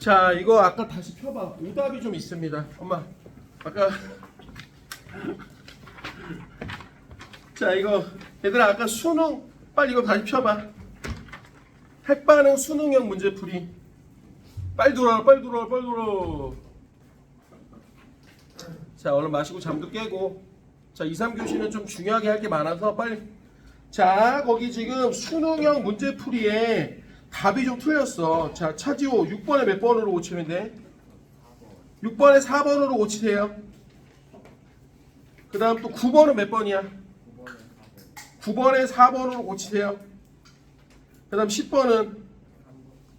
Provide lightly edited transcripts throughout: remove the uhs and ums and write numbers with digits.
자, 이거 아까 다시 펴봐. 오답이 좀 있습니다. 엄마, 아까 자, 이거 얘들아 아까 수능 빨리 이거 다시 펴봐. 핵반응 수능형 문제풀이. 빨리 돌아, 빨리 돌아, 빨리 돌아. 자, 얼른 마시고 잠도 깨고. 자, 2, 3교시는 좀 중요하게 할 게 많아서 빨리. 자, 거기 지금 수능형 문제풀이에 답이 좀 틀렸어. 자, 차지호 6번에 몇 번으로 고치면 돼? 6번에 4번으로 고치세요. 그 다음 또 9번은 몇 번이야? 9번에 4번으로 고치세요. 그 다음 10번은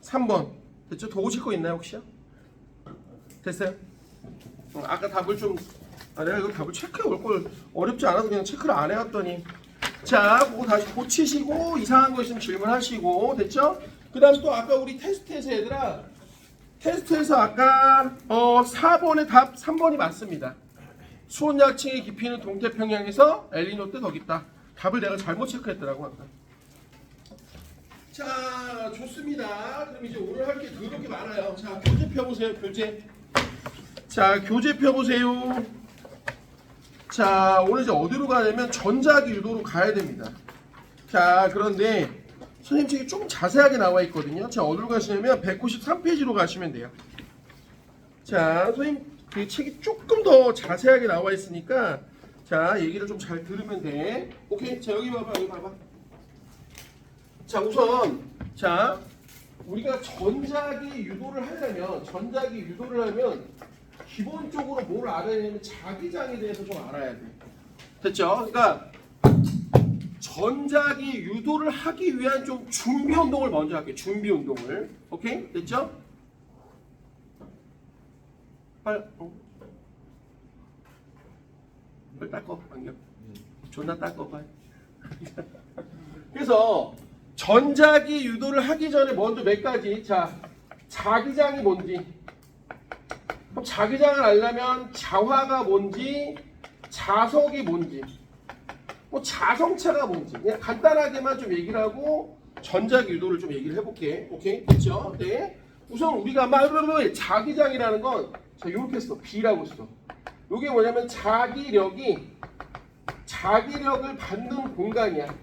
3번. 됐죠? 더 고칠 거 있나요 혹시요? 됐어요? 아까 답을 좀 내가 이거 답을 체크해 올 걸 어렵지 않아서 그냥 체크를 안 해왔더니. 자, 그거 다시 고치시고 이상한 거 있으면 질문하시고. 됐죠? 그 다음 또 아까 우리 테스트에서 얘들아, 테스트에서 아까 4번의 답 3번이 맞습니다. 수온약층의 깊이는 동태평양에서 엘니뇨 때 더 깊다. 답을 내가 잘못 체크했더라고 아까. 자, 좋습니다. 그럼 이제 오늘 할 게 더럽게 많아요. 자, 교재 펴보세요. 교재. 자, 교재 펴보세요. 자, 오늘 이제 어디로 가냐면 전자기 유도로 가야 됩니다. 자, 그런데 선생님 책이 좀 자세하게 나와 있거든요. 자, 어디로 가시냐면 193페이지로 가시면 돼요. 자, 선생님 그 책이 조금 더 자세하게 나와 있으니까 자, 얘기를 좀 잘 들으면 돼. 오케이? 자, 여기 봐봐, 여기 봐봐. 자, 우선 자, 우리가 전자기 유도를 하려면 기본적으로 뭘 알아야 되냐면 자기장에 대해서 좀 알아야 돼. 됐죠? 그러니까 전자기 유도를 하기 위한 좀 준비 운동을 먼저 할게요. 준비 운동을. 오케이? 됐죠? 빨리 닦어. 안경. 존나 닦어. 빨리. 그래서 전자기 유도를 하기 전에 먼저 몇 가지. 자, 자기장이 뭔지. 그럼 자기장을 알려면 자화가 뭔지, 자석이 뭔지, 뭐 자성차가 뭔지 그냥 간단하게만 좀 얘기를 하고 전자기 유도를 좀 얘기를 해볼게. 오케이? 됐죠? 네. 우선 우리가 자기장이라는 건 자, 이렇게 써. B라고 써. 이게 뭐냐면 자기력을 받는 공간이야.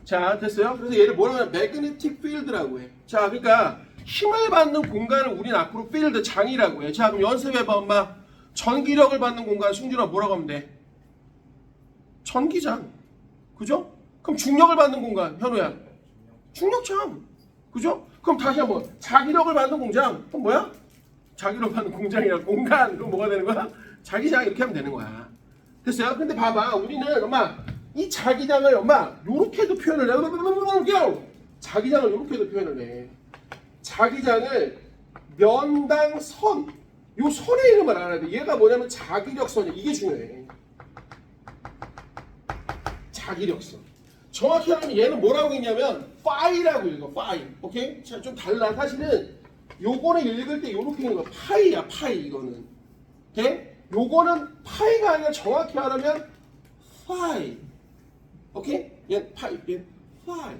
자, 됐어요? 그래서 얘를 뭐라고 하냐면 magnetic field라고 해. 자, 그러니까 힘을 받는 공간을 우린 앞으로 필드 장이라고 해. 자, 그럼 연습해봐 엄마. 전기력을 받는 공간 승준아 뭐라고 하면 돼? 전기장. 그죠? 그럼 중력을 받는 공간 현우야. 중력장. 그죠? 그럼 다시 한번 자기력을 받는 공장. 그럼 뭐야? 자기력 받는 공장이랑 공간. 그럼 뭐가 되는 거야? 자기장 이렇게 하면 되는 거야. 됐어요? 근데 봐봐. 우리는 엄마 이 자기장을 엄마 요렇게도 표현을 해. 자기장을 요렇게도 표현을 해. 자기장을 면당 선, 요 선의 이름을 알아야 돼. 얘가 뭐냐면 자기력선이야. 이게 중요해. 자기력선. 정확히 하면 얘는 뭐라고 읽냐면 파이라고 읽어. 파이. 오케이? 자, 좀 달라. 사실은 요거는 읽을 때 요렇게 읽는 거야. 파이야. 파이 이거는. 오케이? 요거는 파이가 아니라 정확히 하려면 파이. 오케이? 얘는 파이. 얘는 파이.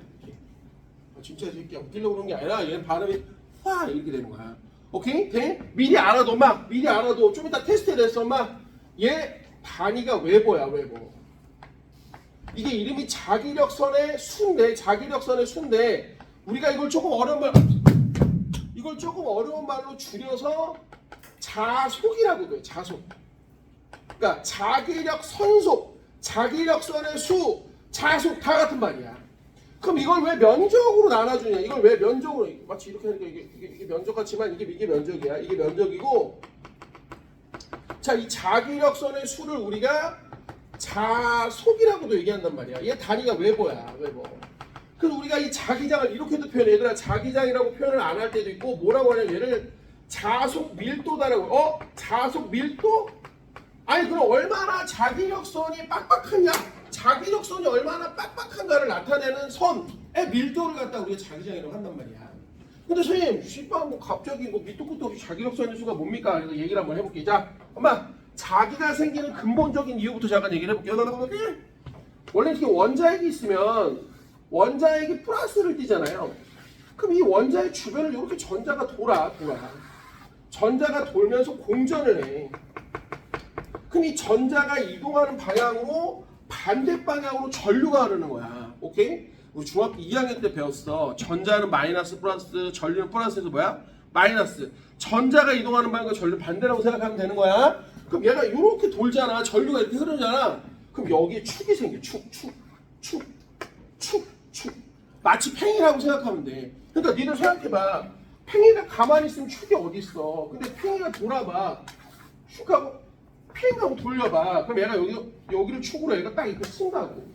진짜 이렇게 웃기려고 그런 게 아니라 얘는 발음이 화 이렇게 되는 거야. 오케이? 돼? 미리 알아도 엄마. 미리 알아도 좀 이따 테스트에 대해서 엄마. 얘 단위가 외버야. 외버. 이게 이름이 자기력선의 수인데 우리가 이걸 조금 어려운 말로 줄여서 자속이라고 돼. 자속. 그러니까 자기력 선속, 자기력선의 수, 자속 다 같은 말이야. 그럼 이걸 왜 면적으로 나눠주냐? 이걸 왜 면적으로 마치 이렇게 하니까 이게 면적 같지만 이게 면적이야. 이게 면적이고. 자, 이 자기력선의 수를 우리가 자속이라고도 얘기한단 말이야. 얘 단위가 외버야. 외버. 그래서 우리가 이 자기장을 이렇게도 표현해. 얘들아 자기장이라고 표현을 안 할 때도 있고 뭐라고 하냐면 얘를 자속 밀도다라고. 자속 밀도? 아니 그럼 얼마나 자기력선이 빡빡하냐? 자기력선이 얼마나 빡빡한가를 나타내는 선의 밀도를 갖다 우리가 자기장이라고 한단 말이야. 근데 선생님, 씨발 뭐 갑자기 뭐 밑도 끝도 없이 자기력선의 수가 뭡니까? 그래서 얘기를 한번 해볼게. 자, 엄마, 자기가 생기는 근본적인 이유부터 잠깐 얘기를 해볼게요. 원래 이렇게 원자핵이 있으면 원자핵이 플러스를 띠잖아요. 그럼 이 원자의 주변을 이렇게 전자가 돌아. 전자가 돌면서 공전을 해. 그럼 이 전자가 이동하는 방향으로 반대 방향으로 전류가 흐르는 거야. 오케이? 우리 중학교 2학년 때 배웠어. 전자는 마이너스 플러스, 전류는 플러스에서 뭐야? 마이너스. 전자가 이동하는 방향과 전류 반대라고 생각하면 되는 거야. 그럼 얘가 이렇게 돌잖아. 전류가 이렇게 흐르잖아. 그럼 여기에 축이 생겨. 축. 마치 팽이라고 생각하면 돼. 그러니까 니들 생각해봐. 팽이가 가만히 있으면 축이 어디 있어. 근데 팽이가 돌아봐. 축하고 팽이하고 돌려봐. 그럼 얘가 여기를 축으로 얘가 딱 이렇게 쓴다고.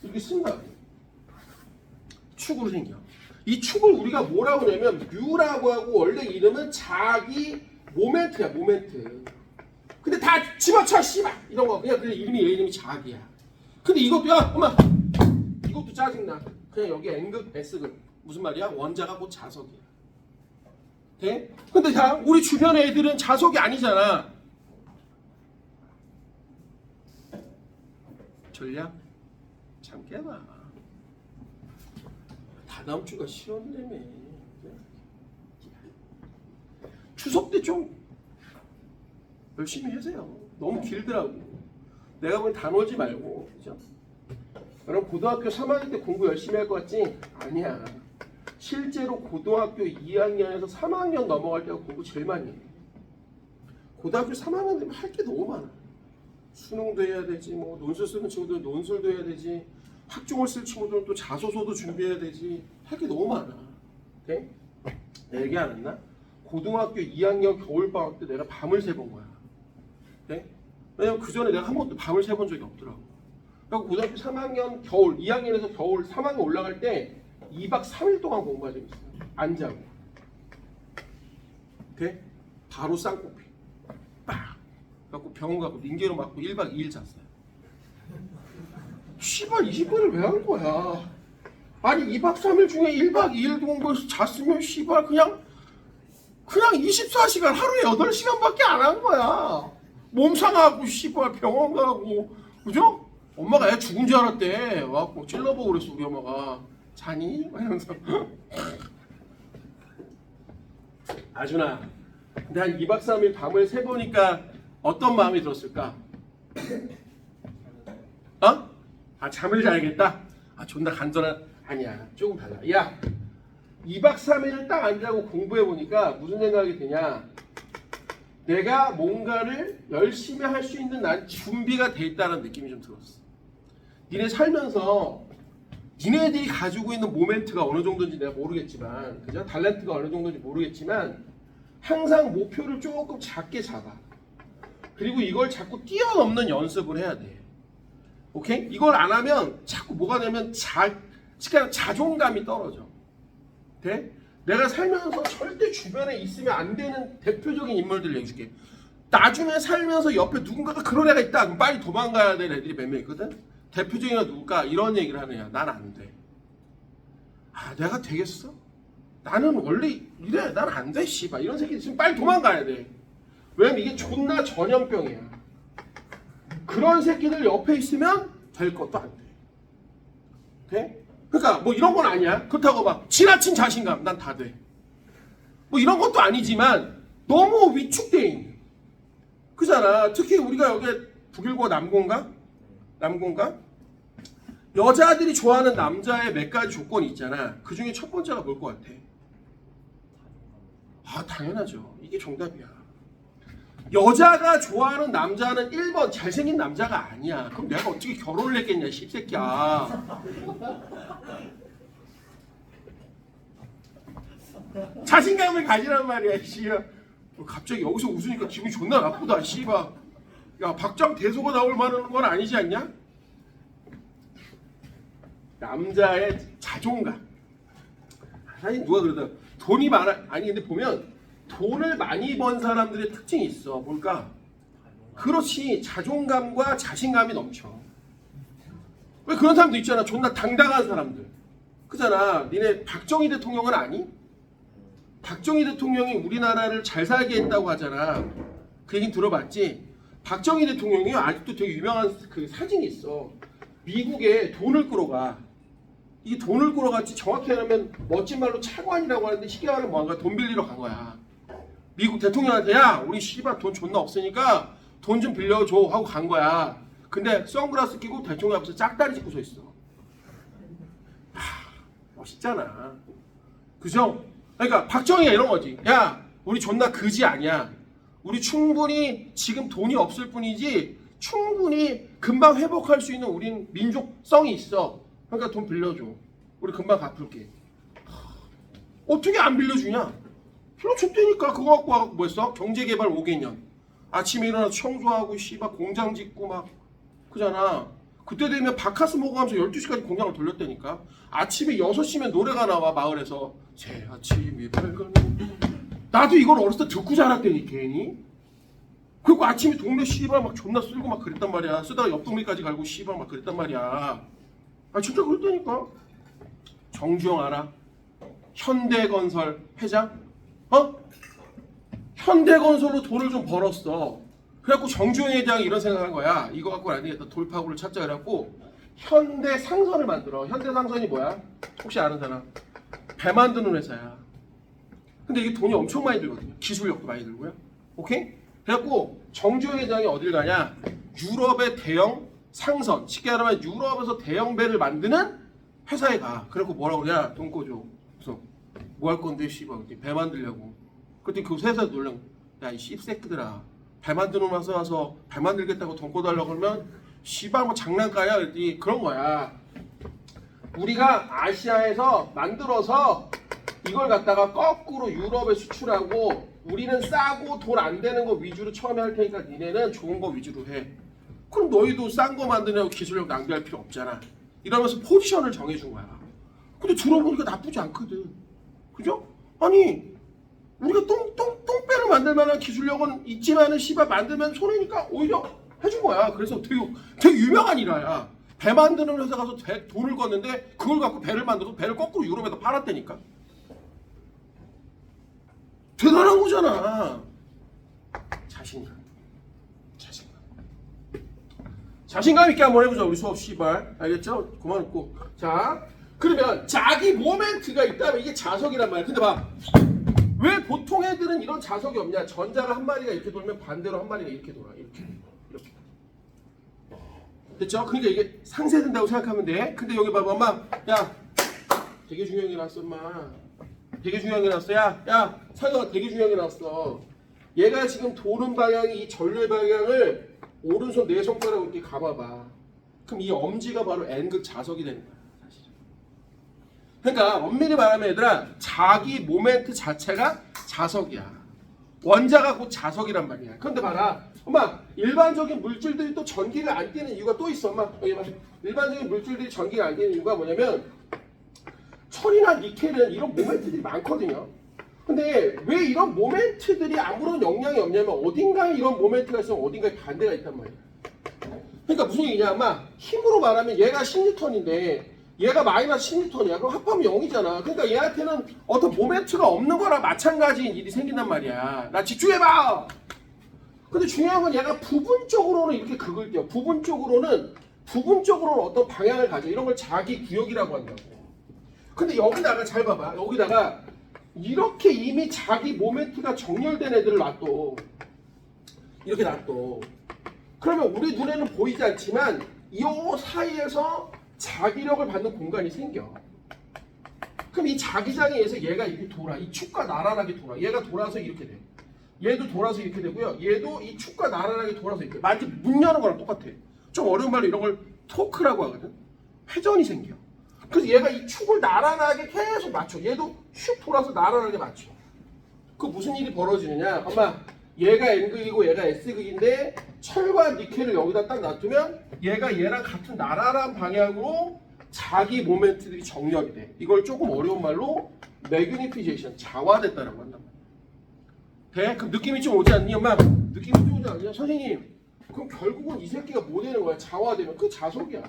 이렇게 쓴다고. 축으로 생겨. 이 축을 우리가 뭐라고 하냐면 뮤라고 하고 원래 이름은 자기 모멘트야. 모멘트. 근데 다 집어쳐 씨발 이런 거 그냥 이름이 얘 이름이 자기야. 근데 이것도 야 엄마 이것도 짜증나. 그냥 여기 N극 S극 무슨 말이야? 원자가 곧 자석이야. 돼? 근데 자 우리 주변의 애들은 자석이 아니잖아. 전략? 참 깨봐. 다다음 주가 시험이라며. 추석 때 좀 열심히 하세요. 너무 길더라고. 내가 보기엔 다 놀지 말고. 그죠? 여러분 고등학교 3학년 때 공부 열심히 할 것 같지? 아니야. 실제로 고등학교 2학년에서 3학년 넘어갈 때가 공부 제일 많이 해. 고등학교 3학년 되면 할 게 너무 많아. 수능도 해야 되지, 뭐 논술 쓰는 친구들은 논술도 해야 되지, 학종을 쓸 친구들은 또 자소서도 준비해야 되지. 할 게 너무 많아. 네? 내가 얘기 안 했나? 고등학교 2학년 겨울방학 때 내가 밤을 새본 거야. 네? 왜냐면 그 전에 내가 한 번도 밤을 새본 적이 없더라고. 그리고 고등학교 3학년 겨울, 2학년에서 겨울 3학년 올라갈 때 2박 3일 동안 공부한 적이 있어요. 안 자고. 돼? 바로 쌍코피. 빡! 갖고 병원 가고 링게로 맞고 1박 2일 잤어요. 씨발 20분을 왜 한 거야? 아니 2박 3일 중에 1박 2일 공부해서 잤으면 씨발 그냥 24시간 하루에 8시간밖에 안 한 거야. 몸 상하고 씨발 병원 가고 그죠? 엄마가 애 죽은 줄 알았대. 와갖고 찔러보고 그랬어 우리 엄마가. 자니? 이러면서 아준아 근데 한 2박 3일 밤을 새보니까 어떤 마음이 들었을까? 어? 아 잠을 자야겠다? 아 존나 간절한 아니야 조금 달라. 야 2박 3일을 딱 안 자고 공부해보니까 무슨 생각이 드냐, 내가 뭔가를 열심히 할 수 있는 난 준비가 돼 있다는 느낌이 좀 들었어. 니네 살면서 니네들이 가지고 있는 모멘트가 어느 정도인지 내가 모르겠지만, 그죠? 탤런트가 어느 정도인지 모르겠지만 항상 목표를 조금 작게 잡아. 그리고 이걸 자꾸 뛰어넘는 연습을 해야 돼. 오케이? 이걸 안 하면 자꾸 뭐가 되면 자존감이 떨어져. 돼? 내가 살면서 절대 주변에 있으면 안 되는 대표적인 인물들 얘기해줄게. 나중에 살면서 옆에 누군가가 그런 애가 있다. 그럼 빨리 도망가야 될 애들이 몇 명 있거든? 대표적인 애가 누굴까? 이런 얘기를 하는 애야. 난 안 돼. 아, 내가 되겠어? 나는 원래 이래. 난 안 돼, 씨발. 이런 새끼 있으면 빨리 도망가야 돼. 왜냐면 이게 존나 전염병이야. 그런 새끼들 옆에 있으면 될 것도 안 돼. 돼? 그러니까 뭐 이런 건 아니야. 그렇다고 막 지나친 자신감 난 다 돼. 뭐 이런 것도 아니지만 너무 위축돼 있는. 그잖아. 특히 우리가 여기 북일고 남고인가? 여자들이 좋아하는 남자의 몇 가지 조건이 있잖아. 그 중에 첫 번째가 뭘 것 같아? 아 당연하죠. 이게 정답이야. 여자가 좋아하는 남자는 1번 잘생긴 남자가 아니야. 그럼 내가 어떻게 결혼을 했겠냐 씹새끼야. 자신감을 가지란 말이야. 씨발. 갑자기 여기서 웃으니까 기분이 존나 나쁘다. 씨발. 야 박장 대소가 나올 만한 건 아니지 않냐? 남자의 자존감. 사실 누가 그러다 돈이 많아. 아니 근데 보면 돈을 많이 번 사람들의 특징이 있어. 뭘까? 그렇지. 자존감과 자신감이 넘쳐. 왜 그런 사람도 있잖아. 존나 당당한 사람들. 그잖아. 니네 박정희 대통령은 아니? 박정희 대통령이 우리나라를 잘 살게 했다고 하잖아. 그 얘기는 들어봤지? 박정희 대통령이 아직도 되게 유명한 그 사진이 있어. 미국에 돈을 끌어가. 이게 돈을 꾸러 갔지. 정확히 하면 멋진 말로 차관이라고 하는데 쉽게 말하면 뭐한가 돈 빌리러 간 거야. 미국 대통령한테 야 우리 씨발 돈 존나 없으니까 돈 좀 빌려줘 하고 간 거야. 근데 선글라스 끼고 대통령 앞에서 짝다리 짚고 서 있어. 멋있잖아. 그죠? 그러니까 박정희가 이런 거지. 야 우리 존나 그지 아니야. 우리 충분히 지금 돈이 없을 뿐이지 충분히 금방 회복할 수 있는 우린 민족성이 있어. 그러니까 돈 빌려줘. 우리 금방 갚을게. 어떻게 안 빌려주냐? 빌려줬다니까. 그거 갖고 뭐 했어? 경제개발 5개년. 아침에 일어나서 청소하고 씨발 공장 짓고 막 그잖아. 그때 되면 바카스 먹어가면서 12시까지 공장을 돌렸다니까. 아침에 6시면 노래가 나와 마을에서 새 아침이 밝은 나도 이걸 어렸을 때 듣고 자랐다니 괜히. 그리고 아침에 동네 씨발 막 존나 쓸고 막 그랬단 말이야. 쓰다가 옆 동네까지 가고 씨발 막 그랬단 말이야. 아 진짜 그랬다니까. 정주영 알아? 현대건설 회장? 현대건설로 돈을 좀 벌었어. 그래갖고 정주영 회장이 이런 생각한 거야. 이거 갖고는 안 되겠다. 돌파구를 찾자. 그래갖고 현대상선을 만들어. 현대상선이 뭐야? 혹시 아는 사람? 배 만드는 회사야. 근데 이게 돈이 엄청 많이 들거든요. 기술력도 많이 들고요. 오케이? 그래갖고 정주영 회장이 어딜 가냐? 유럽의 대형 상선, 쉽게 말하면 유럽에서 대형 배를 만드는 회사에 가. 그래갖고 뭐라고 그러냐? 돈 꿔줘. 그래서 뭐 할 건데 씨발 배 만들려고. 그때 그 회사 놀란 야이 씹새끼들아. 배 만드는 와서 배 만들겠다고 돈 꿔달라고 그러면 씨발 뭐 장난가야? 그랬더니 그런 거야. 우리가 아시아에서 만들어서 이걸 갖다가 거꾸로 유럽에 수출하고 우리는 싸고 돈 안 되는 거 위주로 처음에 할 테니까 니네는 좋은 거 위주로 해. 그럼 너희도 싼 거 만드냐고 기술력 낭비할 필요 없잖아. 이러면서 포지션을 정해준 거야. 근데 들어보니까 나쁘지 않거든. 그죠? 아니 우리가 똥배를 만들 만한 기술력은 있지만은 씨발 만들면 손해니까 오히려 해준 거야. 그래서 되게 유명한 일화야. 배 만드는 회사 가서 돈을 걷는데 그걸 갖고 배를 만들어서 배를 거꾸로 유럽에다 팔았다니까. 대단한 거잖아. 자신감 있게 한번 해보자. 우리 수업 씨발 알겠죠? 그만 웃고. 자 그러면 자기 모멘트가 있다면 이게 자석이란 말이야. 근데 봐, 왜 보통 애들은 이런 자석이 없냐? 전자가 한 마리가 이렇게 돌면 반대로 한 마리가 이렇게 돌아. 이렇게 됐죠? 그러니까 이게 상쇄된다고 생각하면 돼. 근데 여기 봐봐 엄마. 야 되게 중요한 게 나왔어 엄마. 되게 중요한 게 나왔어. 야 사이가 되게 중요한 게 나왔어. 얘가 지금 도는 방향이 이 전류의 방향을 오른손 네 손가락으로 이렇게 감아봐. 그럼 이 엄지가 바로 N극 자석이 되는 거야. 사실. 그러니까 엄밀히 말하면 얘들아 자기 모멘트 자체가 자석이야. 원자가 곧 자석이란 말이야. 그런데 봐라 엄마, 일반적인 물질들이 또 전기를 안 띠는 이유가 또 있어. 엄마 여기 봐. 일반적인 물질들이 전기를 안 띠는 이유가 뭐냐면 철이나 니켈은 이런 모멘트들이 많거든요. 근데 왜 이런 모멘트들이 아무런 영향이 없냐면 어딘가에 이런 모멘트가 있으면 어딘가에 반대가 있단 말이야. 그러니까 무슨 얘기냐, 아마 힘으로 말하면 얘가 10N인데 얘가 마이너스 10N이야. 그럼 합하면 0이잖아. 그러니까 얘한테는 어떤 모멘트가 없는 거랑 마찬가지인 일이 생긴단 말이야. 나 집중해봐. 근데 중요한 건 얘가 부분적으로는 이렇게 극을 띄워. 부분적으로는 어떤 방향을 가져. 이런 걸 자기 구역이라고 한다고. 근데 여기다가 잘 봐봐. 여기다가 이렇게 이미 자기 모멘트가 정렬된 애들을 놔둬. 이렇게 놔둬. 그러면 우리 눈에는 보이지 않지만 이 사이에서 자기력을 받는 공간이 생겨. 그럼 이 자기장에 의해서 얘가 이렇게 돌아. 이 축과 나란하게 돌아. 얘가 돌아서 이렇게 돼. 얘도 돌아서 이렇게 되고요. 얘도 이 축과 나란하게 돌아서 이렇게. 마치 문 여는 거랑 똑같아. 좀 어려운 말로 이런 걸 토크라고 하거든. 회전이 생겨. 그래서 얘가 이 축을 나란하게 계속 맞춰. 얘도 슉 돌아서 나란하게 맞춰. 그 무슨 일이 벌어지느냐? 엄마, 얘가 N극이고 얘가 S극인데 철과 니켈을 여기다 딱 놔두면 얘가 얘랑 같은 나란한 방향으로 자기 모멘트들이 정렬이 돼. 이걸 조금 어려운 말로 매그니피제이션, 자화됐다라고 한단 말이야. 돼? 그럼 느낌이 좀 오지 않니? 엄마, 느낌이 좀 오지 않냐? 선생님, 그럼 결국은 이 새끼가 뭐 되는 거야? 자화되면 그 자석이야.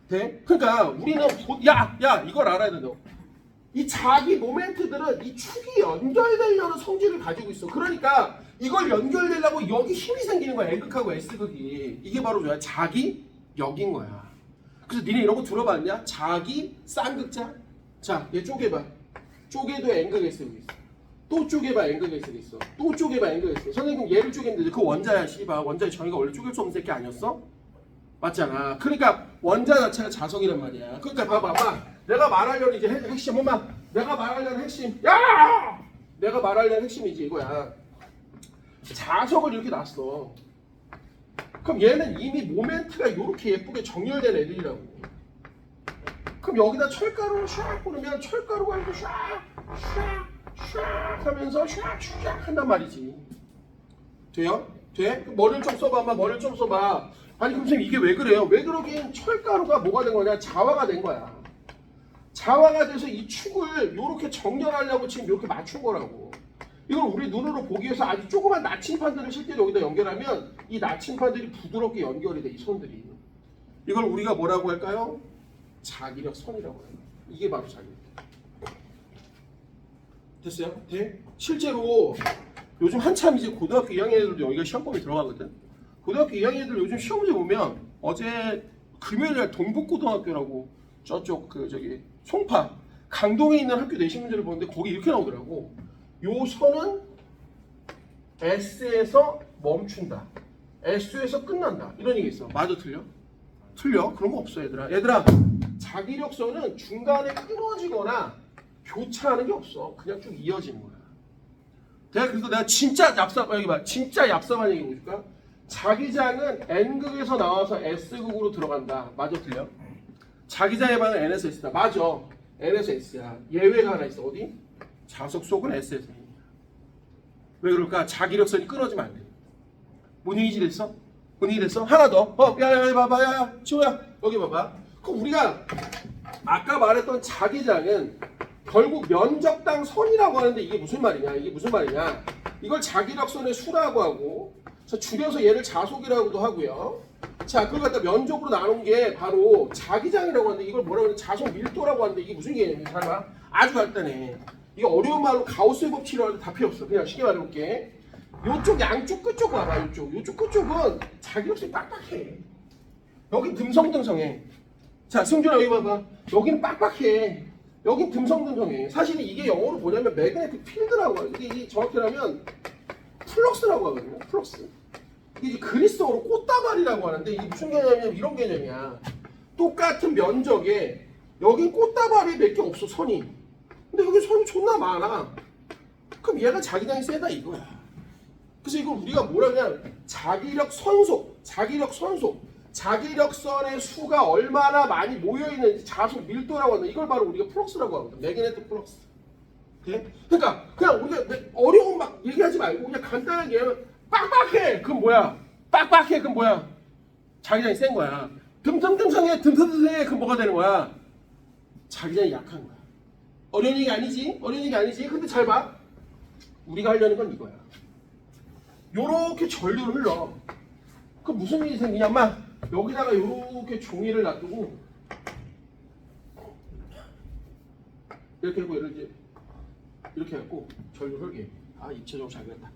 돼? 그러니까 우리는 야 이걸 알아야 된다. 이 자기 모멘트들은 이 축이 연결되려는 성질을 가지고 있어. 그러니까 이걸 연결되려고 여기 힘이 생기는 거야. N극하고 S극이. 이게 바로 뭐야? 자기 역인 거야. 그래서 니네 이런 거 들어봤냐? 자기 쌍극자. 자, 얘 쪼개봐. 쪼개도 N극 S극 있어. 또 쪼개봐 N극 S극 있어. 또 쪼개봐 N극 S극. 선생님 얘를 쪼개는데 그 원자야 씨발. 원자의 정의가 원래 쪼갤 수 없는 새끼 아니었어? 맞잖아. 그러니까 원자 자체가 자석이란 말이야. 그러니까 봐봐. 엄마. 내가 말하려는 이제 핵심. 엄마. 내가 말하려는 핵심. 야! 내가 말하려는 핵심이지 이거야. 자석을 이렇게 놨어. 그럼 얘는 이미 모멘트가 이렇게 예쁘게 정렬된 애들이라고. 그럼 여기다 철가루를 샥 뿌리면 철가루가 이렇게 샥 하면서 샥 한단 말이지. 돼요? 돼? 머리를 좀 써봐. 엄마 머리를 좀 써봐. 아니 그럼 선생님 이게 왜 그래요? 왜 그러긴 철가루가 뭐가 된 거냐? 자화가 된 거야. 자화가 돼서 이 축을 이렇게 정렬하려고 지금 이렇게 맞춘 거라고. 이걸 우리 눈으로 보기 위해서 아주 조그만 나침판들을 실제로 여기다 연결하면 이 나침판들이 부드럽게 연결이 돼, 이 선들이. 이걸 우리가 뭐라고 할까요? 자기력 선이라고 해요. 이게 바로 자기력. 됐어요? 돼? 실제로 요즘 한참 이제 고등학교 2학년 애들도 여기가 시험범위 들어가거든. 고등학교 2학년 애들 요즘 시험 문제 보면 어제 금요일날 동북고등학교라고 저쪽 저기 송파 강동에 있는 학교 내신 문제를 보는데 거기 이렇게 나오더라고. 요 선은 S에서 멈춘다. S에서 끝난다. 이런 얘기 있어. 맞아 틀려? 틀려? 그런 거 없어 얘들아. 얘들아 자기력선은 중간에 끊어지거나 교차하는 게 없어. 그냥 쭉 이어지는 거야. 그래서 내가 진짜 얍삽 여기 봐. 진짜 얍삽한 얘기 보여줄까? 자기장은 N극에서 나와서 S극으로 들어간다. 맞아 틀려? 자기장의 반은 N에서 S다. 맞아. N에서 S야. 예외가 하나 있어. 어디? 자석 속은 S에서 N이야. 왜 그럴까? 자기력선이 끊어지면 안 돼. 뭔 얘기지 됐어? 뭔 얘기 됐어? 하나 더. 야, 봐봐. 야, 지호야. 여기 봐봐. 그럼 우리가 아까 말했던 자기장은 결국 면적당 선이라고 하는데 이게 무슨 말이냐? 이게 무슨 말이냐? 이걸 자기력선의 수라고 하고 줄여서 얘를 자속이라고도 하고요. 자, 그걸 갖다 면적으로 나눈 게 바로 자기장이라고 하는데 이걸 뭐라고 하냐? 자속 밀도라고 하는데 이게 무슨 개념이야? 잘 봐. 아주 간단해. 이거 어려운 말로 가우스의 법칙이라고 해도 다 필요 없어. 그냥 쉽게 말해볼게. 요쪽 양쪽 끝쪽 봐봐. 요쪽 끝쪽은 자기력선이 빡빡해. 여긴 듬성듬성해. 자, 승준아 여기 봐봐. 여기는 빡빡해. 여긴 듬성듬성해. 사실 이게 영어로 뭐냐면 매그네틱 필드라고 해요. 이게 정확히 하면 플럭스라고 하거든요. 플럭스. 이게 이제 그리스어로 꽃다발이라고 하는데 이게 무슨 개념이냐면 이런 개념이야. 똑같은 면적에 여긴 꽃다발이 몇 개 없어 선이. 근데 여기 선이 존나 많아. 그럼 얘가 자기장이 세다 이거야. 그래서 이걸 우리가 뭐라 그러냐 자기력 선속, 자기력선의 수가 얼마나 많이 모여있는지 자속 밀도라고 하는데 이걸 바로 우리가 플럭스라고 하거든. 매그네틱 플럭스. 네? 그러니까 그냥 우리가 어려운 막 얘기하지 말고 그냥 간단하게 얘기하면 빡빡해. 그건 뭐야? 빡빡해. 그건 뭐야? 자기장이 센 거야. 듬성듬성해. 그건 뭐가 되는 거야? 자기장이 약한 거야. 어려운 얘기 아니지? 근데 잘 봐. 우리가 하려는 건 이거야. 요렇게 전류를 흘러. 그 무슨 일이 생기냐면 여기다가 요렇게 종이를 놔두고 이렇게 하고 이렇게 해갖고 전류 흘게. 아 입체적으로 잘 그렸다.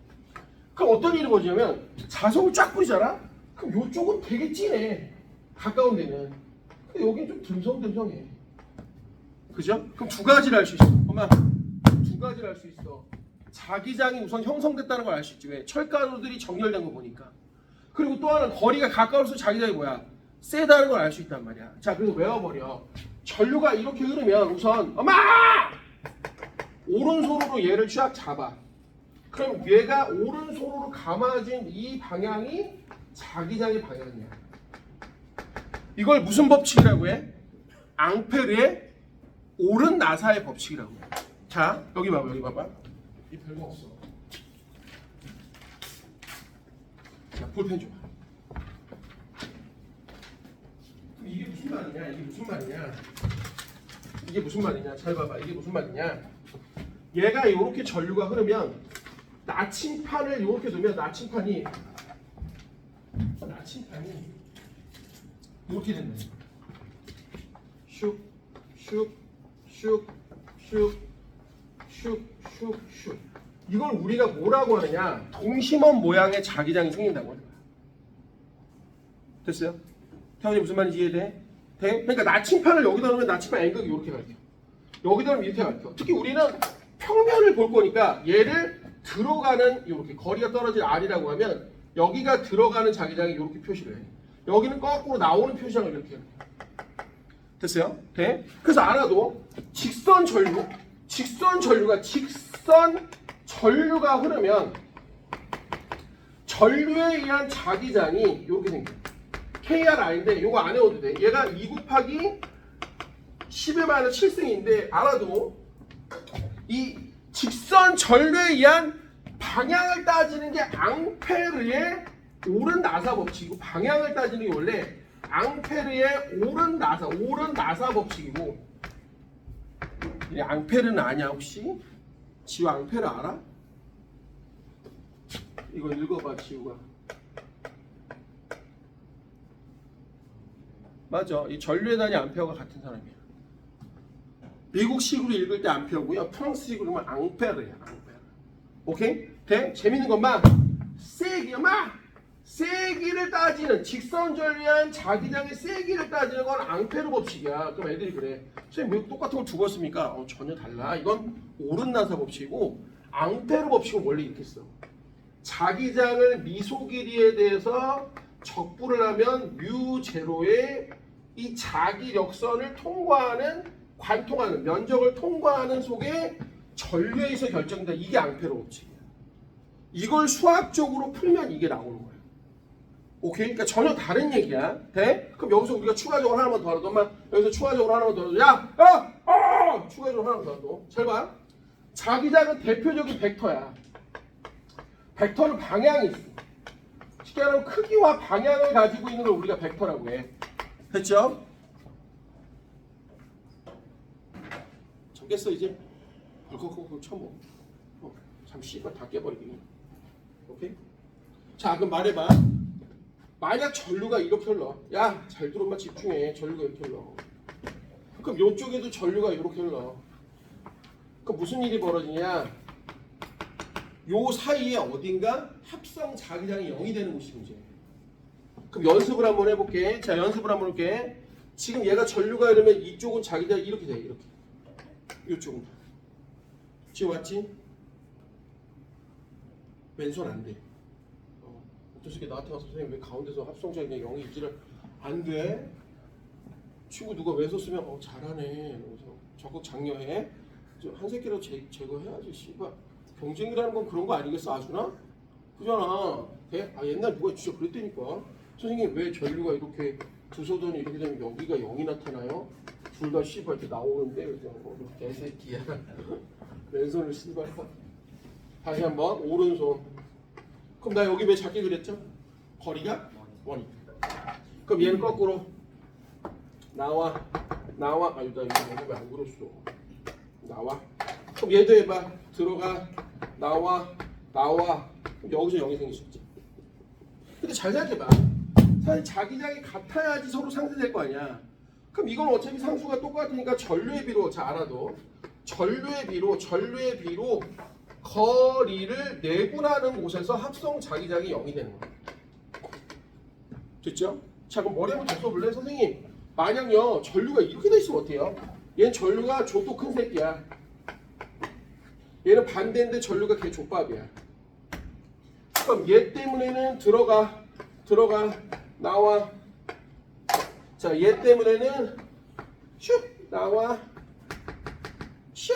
그럼 어떤 일이 벌어지냐면 자석을 쫙 뿌리잖아? 그럼 요쪽은 되게 진해. 가까운 데는. 근데 여긴 좀 듬성듬성해. 그죠? 그럼 두 가지를 알 수 있어. 엄마 두 가지를 알 수 있어. 자기장이 우선 형성됐다는 걸 알 수 있지. 왜? 철가루들이 정렬된 거 보니까. 그리고 또 하나는 거리가 가까울수록 자기장이 뭐야? 세다는 걸 알 수 있단 말이야. 자, 그래서 외워버려. 전류가 이렇게 흐르면 우선 엄마! 오른손으로 얘를 쫙 잡아. 그럼 얘가 오른손으로 감아진 이 방향이 자기장의 방향이야. 이걸 무슨 법칙이라고 해? 앙페르의 오른 나사의 법칙이라고 해. 자, 여기 봐봐. 이 별거 없어. 자, 볼펜 줘봐. 이게 무슨 말이냐? 잘 봐봐. 이게 무슨 말이냐? 얘가 이렇게 전류가 흐르면 나침판을 이렇게 두면 나침판이 이렇게 된다. 슉. 이걸 우리가 뭐라고 하느냐? 동심원 모양의 자기장이 생긴다고 하는 거야. 됐어요? 태훈이 무슨 말인지 이해돼? 돼? 그러니까 나침판을 여기다 놓으면 나침판 N극이 이렇게 가르쳐. 여기다 놓으면 이렇게 가르쳐. 특히 우리는 평면을 볼 거니까 얘를 들어가는 이렇게 거리가 떨어진 R이라고 하면 여기가 들어가는 자기장이 이렇게 표시를 해. 여기는 거꾸로 나오는 표시장을 이렇게 해. 됐어요? 돼? 그래서 알아도 직선 전류가 흐르면 전류에 의한 자기장이 이렇게 생겨. KRI인데 이거 안 외워도 돼. 얘가 2 곱하기 10의 마이너스 7승인데 알아도 이 직선 전류에 의한 방향을 따지는 게 앙페르의 옳은 나사 법칙이고 방향을 따지는 게 원래 앙페르의 옳은 나사 법칙이고 이 앙페르는 아냐 혹시? 지우 앙페르 알아? 이거 읽어봐 지우가. 맞아. 이 전류의 단위 암페어가 같은 사람이야. 미국식으로 읽을 때 암페어고요. 프랑스식으로 하면 앙페르야. 앙페르. 오케이? 돼? 재밌는 것만 세기를 따지는 직선 전류한 자기장의 세기를 따지는 건 앙페르 법칙이야. 그럼 애들이 그래. 선생님 왜 똑같은 걸 두 번 씁니까? 전혀 달라. 이건 옳은 나사 법칙이고 앙페르 법칙은 원래 이렇게 써. 자기장을 미소 길이에 대해서 적분을 하면 뮤 제로의 이 자기력선을 통과하는 관통하는 면적을 통과하는 속에 전류에 있어 결정된다. 이게 앙페르 법칙이야. 이걸 수학적으로 풀면 이게 나오는 거야. 오케이? 그러니까 전혀 다른 얘기야. 돼? 그럼 여기서 우리가 추가적으로 하나만 더 알아도 엄마 여기서 추가적으로 하나만 더 알아도 추가적으로 하나만 더 알아도 잘 봐. 자기장은 대표적인 벡터야. 벡터는 방향이 있어. 쉽게 말하면 크기와 방향을 가지고 있는 걸 우리가 벡터라고 해. 됐죠? 잠깼어 이제? 벌컥벌컥 쳐먹어. 잠시 다 깨버리기. 오케이? 자 그럼 말해봐. 만약 전류가 이렇게 흘러. 야 잘 들어 엄마 집중해. 전류가 이렇게 흘러. 그럼 이쪽에도 전류가 이렇게 흘러. 그럼 무슨 일이 벌어지냐? 요 사이에 어딘가 합성 자기장이 0이 되는 곳이 문제예요. 그럼 연습을 한번 해볼게. 자 연습을 한번 해볼게. 지금 얘가 전류가 이러면 이쪽은 자기장이 이렇게 돼. 이렇게. 이쪽은. 지금 왔지? 왼손 안 돼. 어떤 새끼 나한테 와서 선생님 왜 가운데서 합성 자기장이 0이 있지를 안 돼? 친구 누가 왼손 쓰면 잘하네. 그래서 적극 장려해. 한 새끼라도 제거해야지. 씨발. 경쟁이라는 건 그런 거 아니겠어 아주나? 그잖아. 옛날 누가 진짜 그랬다니까. 선생님 왜 전류가 이렇게 두 소전이 이렇게 되면 여기가 0이 나타나요? 둘 다 씨발 이렇게 나오는데 그래서 개새끼야. 왼손을 씨발. 다시 한번 오른손. 그럼 나 여기 왜 작게 그렸죠? 거리가 원이. 그럼 얘는 거꾸로 나와. 나 이거 왜 안 그렸어? 나와. 그럼 얘도 해봐. 들어가. 나와. 그럼 여기서 0이 생길 수 있지. 근데 잘 생각해봐. 사실 자기장이 같아야지 서로 상쇄될 거 아니야. 그럼 이건 어차피 상수가 똑같으니까 전류의 비로 잘 알아도 전류의 비로 거리를 내분하는 곳에서 합성 자기장이 0이 되는 거야. 됐죠? 자 그럼 머리 한번 더 써볼래? 선생님 만약요 전류가 이렇게 돼 있으면 어때요? 얘는 전류가 족도 큰 새끼야. 얘는 반대인데 전류가 개 족밥이야. 그럼 얘 때문에는 들어가 나와. 자 얘 때문에는 슉 나와 슉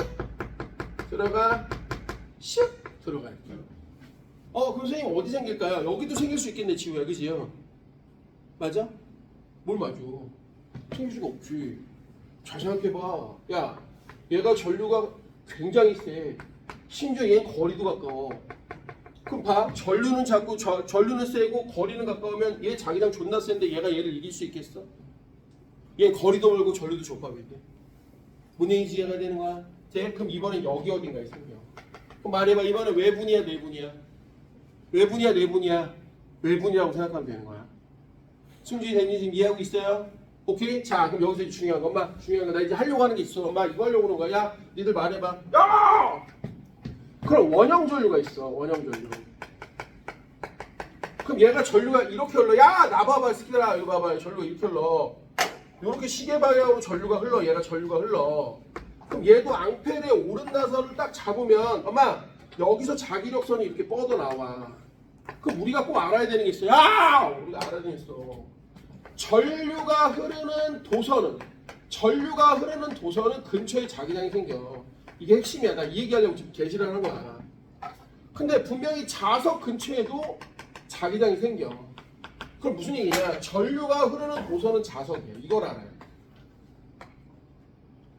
들어가 슉 들어가. 그럼 선생님 어디 생길까요? 여기도 생길 수 있겠네 지우야. 그지요? 맞아? 뭘 맞아? 생길 수가 없지. 잘 생각해봐. 야 얘가 전류가 굉장히 세. 심지어 얘는 거리도 가까워. 그럼 봐. 전류는 전류는 세고 거리는 가까우면 얘 자기장 존나 센데 얘가 얘를 이길 수 있겠어? 얘는 거리도 멀고 전류도 족밥인데. 뭔 얘기지? 얘가 되는 거야? 그럼 이번엔 여기 어딘가에 생겨. 그럼 말해봐. 이번엔 외분이야 내분이야? 외분이야 내분이야? 외분이라고 생각하면 되는 거야. 승준이 대님 지금 이해하고 있어요? 오케이? 자 그럼 여기서 중요한 거 엄마 중요한 거 나 이제 하려고 하는 게 있어. 엄마 이거 하려고 하는 거야. 야 니들 말해봐. 야! 그럼 원형 전류가 있어. 원형 전류. 그럼 얘가 전류가 이렇게 흘러. 야 나 봐봐 스키들아 이거 봐봐. 전류가 이렇게 흘러. 이렇게 시계 방향으로 전류가 흘러. 얘가 전류가 흘러. 그럼 얘도 앙펠의 오른 나선을 딱 잡으면 엄마 여기서 자기력선이 이렇게 뻗어 나와. 그럼 우리가 꼭 알아야 되는 게 있어. 야! 우리가 알아야 되는 게 있어. 전류가 흐르는 도선은 근처에 자기장이 생겨. 이게 핵심이야. 나 이 얘기하려고 지금 개시를 하는 거야. 근데 분명히 자석 근처에도 자기장이 생겨. 그럼 무슨 얘기냐? 전류가 흐르는 도선은 자석이야. 이걸 알아요.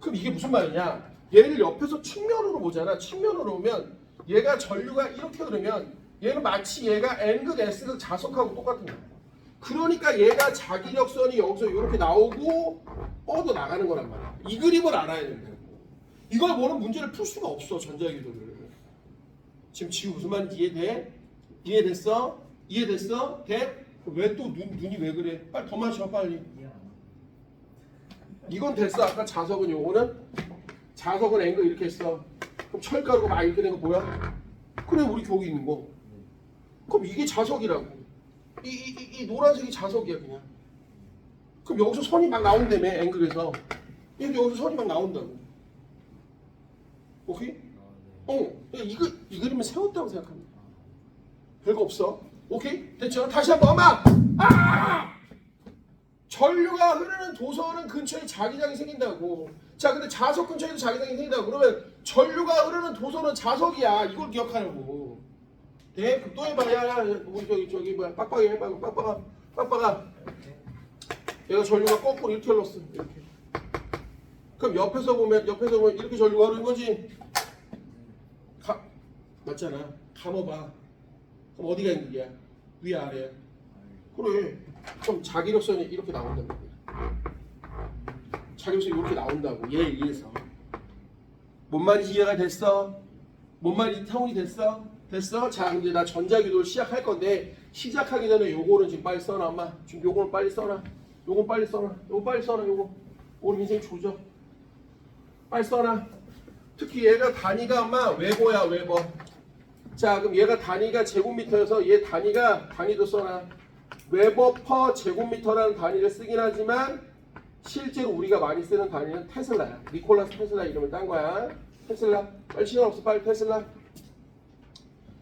그럼 이게 무슨 말이냐? 얘를 옆에서 측면으로 보잖아. 측면으로 보면 얘가 전류가 이렇게 흐르면 얘는 마치 얘가 N극 S극 자석하고 똑같은 거야. 그러니까 얘가 자기력선이 여기서 이렇게 나오고 뻗어 나가는 거란 말이야. 이 그림을 알아야 된다고. 이걸 모르면 문제를 풀 수가 없어. 전자기도를. 지금 지금 무슨 말인지 이해돼? 이해됐어? 이해됐어? 돼? 왜 또 눈이 왜 그래? 빨리 더 마셔 빨리. 이건 됐어. 아까 자석은 요거는 자석은 앵글 이렇게 했어. 그럼 철가루가 막 이렇게 된 거 보여? 그래 우리 교기 있는 거. 그럼 이게 자석이라고. 이 노란색이 자석이야 그냥. 그럼 여기서 선이 막 나온다며 앵글에서. 여기서 선이 막 나온다고. 오케이? 이 그림을 세웠다고 생각합니다. 별거 없어. 오케이? 됐죠? 다시 한번 엄마! 전류가 흐르는 도선은 근처에 자기장이 생긴다고. 자, 근데 자석 근처에도 자기장이 생긴다고. 그러면 전류가 흐르는 도선은 자석이야. 이걸 기억하라고. 네? 그럼 또 해봐. 야, 우리 저기 뭐야? 빡빡이 해봐. 빡빡아. 얘가 전류가 거꾸로 이렇게 흘렀어. 이렇게. 그럼 옆에서 보면 이렇게 전류가 흐르는 거지. 맞잖아. 감아봐. 그럼 어디가 있는 거야? 위 아래. 그래. 그럼 자기력선이 이렇게 나온단 말이야. 자기력선이 이렇게 나온다고. 얘에 의해서. 뭔 말인지 이해가 됐어? 뭔 말인지 타운이 됐어? 됐어? 자, 근데 나 전자기도를 시작할 건데 시작하기 전에 요거는 지금 빨리 써놔. 엄마. 지금 요거는 빨리 써놔. 요거 빨리 써놔. 요거. 우리 인생 조져. 빨리 써놔. 특히 얘가 단위가 엄마 웨버야, 웨버. 자, 그럼 얘가 단위가 제곱미터여서 얘 단위도 써놔. 웨버 퍼 제곱미터라는 단위를 쓰긴 하지만 실제로 우리가 많이 쓰는 단위는 테슬라야. 니콜라스 테슬라 이름을 딴 거야. 테슬라. 빨리 시간 없어. 빨리 테슬라.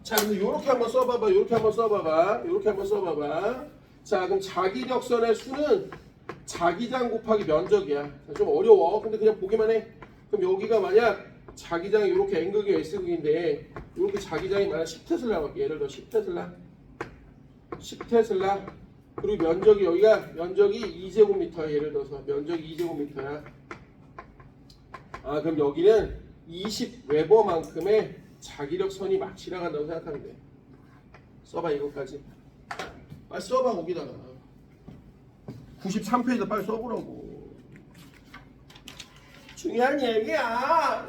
자, 근데 요렇게 한번 써봐봐. 요렇게 한번 써봐봐. 자, 그럼 자기력선의 수는 자기장 곱하기 면적이야. 좀 어려워. 근데 그냥 보기만 해. 그럼 여기가 만약 자기장이 이렇게 N극이 S극인데 이렇게 자기장이 만약 10테슬라 예를 들어 10테슬라 그리고 여기가 면적이 2제곱미터야. 예를 들어서 면적이 2제곱미터야. 그럼 여기는 20웨버만큼의 자기력선이 막 지나간다고 생각하면 돼. 써봐 이것까지. 빨리 써봐 거기다가 93페이지 빨리 써보라고. 중요한 얘기야.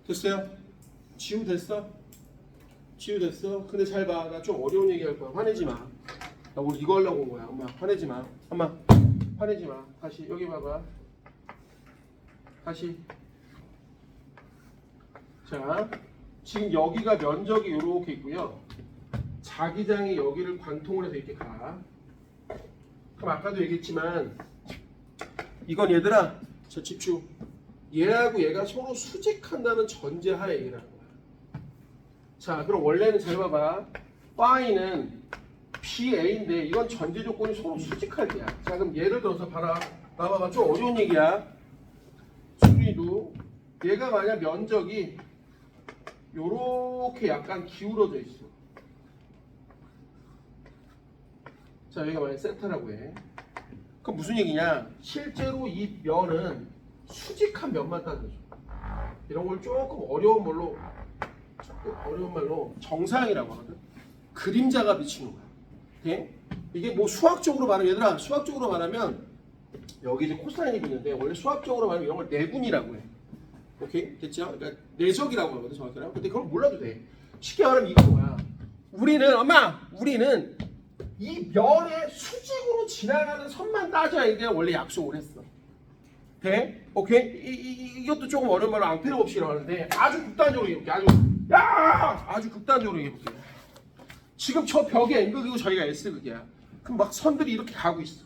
됐어요? 치유됐어? 근데 잘 봐. 나 좀 어려운 얘기 할 거야. 화내지 마. 나 오늘 이거 하려고 온 거야. 엄마 화내지 마. 엄마 화내지 마. 다시 여기 봐봐. 다시. 자, 지금 여기가 면적이 이렇게 있고요. 자기장이 여기를 관통을 해서 이렇게 가. 그럼 아까도 얘기했지만 이건 얘들아, 저 집중. 얘하고 얘가 서로 수직한다는 전제하에 얘기를 하는 거야. 자, 그럼 원래는 잘 봐봐. 파이는 PA인데 이건 전제 조건이 서로 수직할 때야. 자, 그럼 예를 들어서 봐봐. 좀 어려운 얘기야. 수준이도 얘가 만약 면적이 요렇게 약간 기울어져 있어. 자, 여기가 만약 센터라고 해. 그럼 무슨 얘기냐? 실제로 이 면은 수직한 면만 따져줘. 이런 걸 조금 어려운 말로 정사형이라고 하거든. 그림자가 비치는 거야. 오케이? 이게 뭐 수학적으로 말하면 얘들아 수학적으로 말하면 여기 이제 코사인이 있는데 원래 수학적으로 말하면 이런 걸 내분이라고 해. 오케이? 됐죠? 그러니까 내적이라고 하거든 정확히는. 근데 그걸 몰라도 돼. 쉽게 말하면 이거 뭐야? 우리는 이 면의 수직으로 지나가는 선만 따져야 이게 원래 약속을 했어. 돼? 오케이? 이것도 조금 어려운 말로 앙페르 법칙이라고 하는데 아주 극단적으로 얘기해볼게. 아주 극단적으로 얘기해볼게. 지금 저 벽에 N극이고 저희가 S극이야. 그럼 막 선들이 이렇게 가고 있어.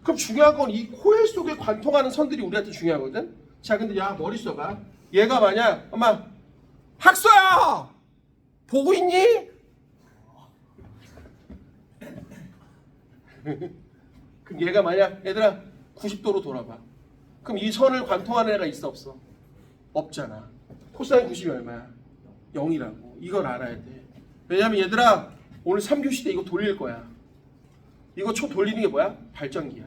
그럼 중요한 건 이 코일 속에 관통하는 선들이 우리한테 중요하거든. 자, 근데 야 머리 써봐. 얘가 만약 엄마 학서야 보고 있니? 그럼 얘가 만약 얘들아 90도로 돌아봐. 그럼 이 선을 관통하는 애가 있어 없어? 없잖아. 코사인 90이 얼마야? 0이라고. 이걸 알아야 돼. 왜냐면 얘들아 오늘 3교시 때 이거 돌릴 거야. 이거 초 돌리는 게 뭐야? 발전기야.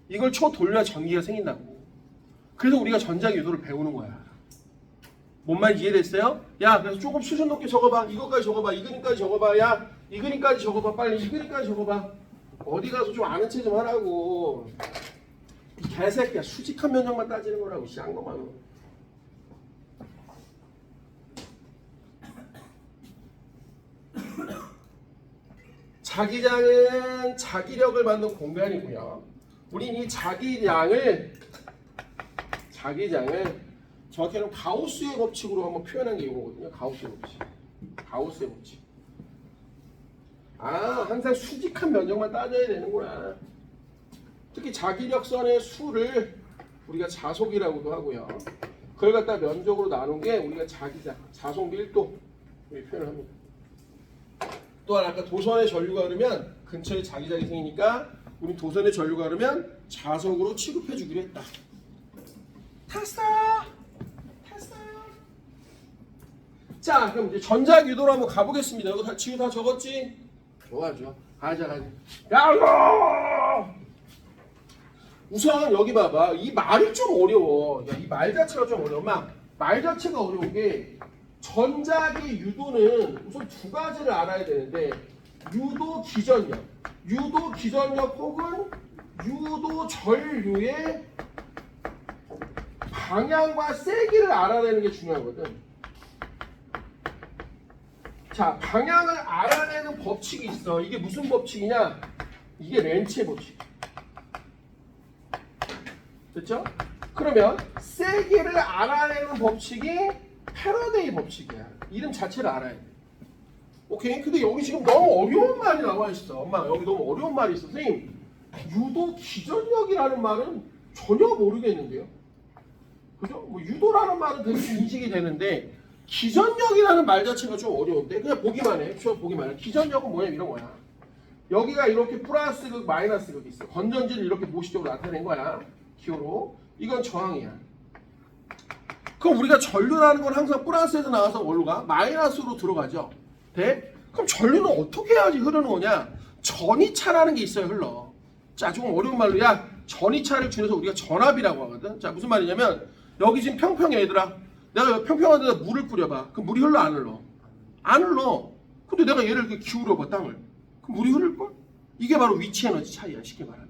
이걸 초 돌려야 전기가 생긴다고. 그래서 우리가 전자기 유도를 배우는 거야. 뭔 말인지 이해됐어요? 야 그래서 조금 수준 높게 적어봐. 이것까지 적어봐. 이 그림까지 적어봐. 야 이 그림까지 적어봐. 빨리 이 그림까지 적어봐. 어디 가서 좀 아는 체 좀 하라고. 이 개새끼야. 수직한 면적만 따지는 거라고. 쌍 거만. 자기장은 자기력을 받는 공간이고요. 우린 이 자기장을 정확히는 가우스의 법칙으로 한번 표현한 게 이거거든요. 가우스의 법칙. 항상 수직한 면적만 따져야 되는구나. 특히 자기력선의 수를 우리가 자속이라고도 하고요. 그걸 갖다 면적으로 나눈 게 우리가 자기장, 자속 밀도 이렇게 표현을 합니다. 또한 아까 도선의 전류가 흐르면 근처에 자기장이 생기니까 우리 도선의 전류가 흐르면 자석으로 취급해 주기로 했다. 탔어요. 자, 그럼 이제 전자 유도로 한번 가보겠습니다. 이거 지우 다 적었지? 좋아. 가자. 야, 우선 여기 봐봐. 이 말이 좀 어려워. 야, 이 말 자체가 좀 어려워. 말 자체가 어려운 게 전자기 유도는 우선 두 가지를 알아야 되는데 유도 기전력 혹은 유도 전류의 방향과 세기를 알아내는 게 중요하거든. 자, 방향을 알아내는 법칙이 있어. 이게 무슨 법칙이냐? 이게 렌츠의 법칙. 됐죠? 그러면 세기를 알아내는 법칙이 패러데이 법칙이야. 이름 자체를 알아야 돼. 오케이? 근데 여기 지금 너무 어려운 말이 나와 있어. 엄마 여기 너무 어려운 말이 있어. 선생님, 유도 기전력이라는 말은 전혀 모르겠는데요. 그죠? 뭐 유도라는 말은 되게 인식이 되는데 기전력이라는 말 자체가 좀 어려운데 그냥 보기만 해. 기전력은 뭐냐 이런 거야. 여기가 이렇게 플러스 극, 마이너스 극이 있어. 건전지를 이렇게 모식적으로 나타낸 거야. 기호로. 이건 저항이야. 그럼 우리가 전류라는 건 항상 플러스에서 나와서 뭘로 가? 마이너스로 들어가죠. 돼? 그럼 전류는 어떻게 해야지 흐르는 거냐? 전이차라는 게 있어요. 흘러. 자, 조금 어려운 말로 야 전이차를 줄여서 우리가 전압이라고 하거든. 자, 무슨 말이냐면 여기 지금 평평해 얘들아. 내가 평평한 데다 물을 뿌려봐. 그럼 물이 흘러 안 흘러? 안 흘러. 근데 내가 얘를 이렇게 기울여봐 땅을. 그럼 물이 흐를걸? 이게 바로 위치 에너지 차이야. 쉽게 말하면.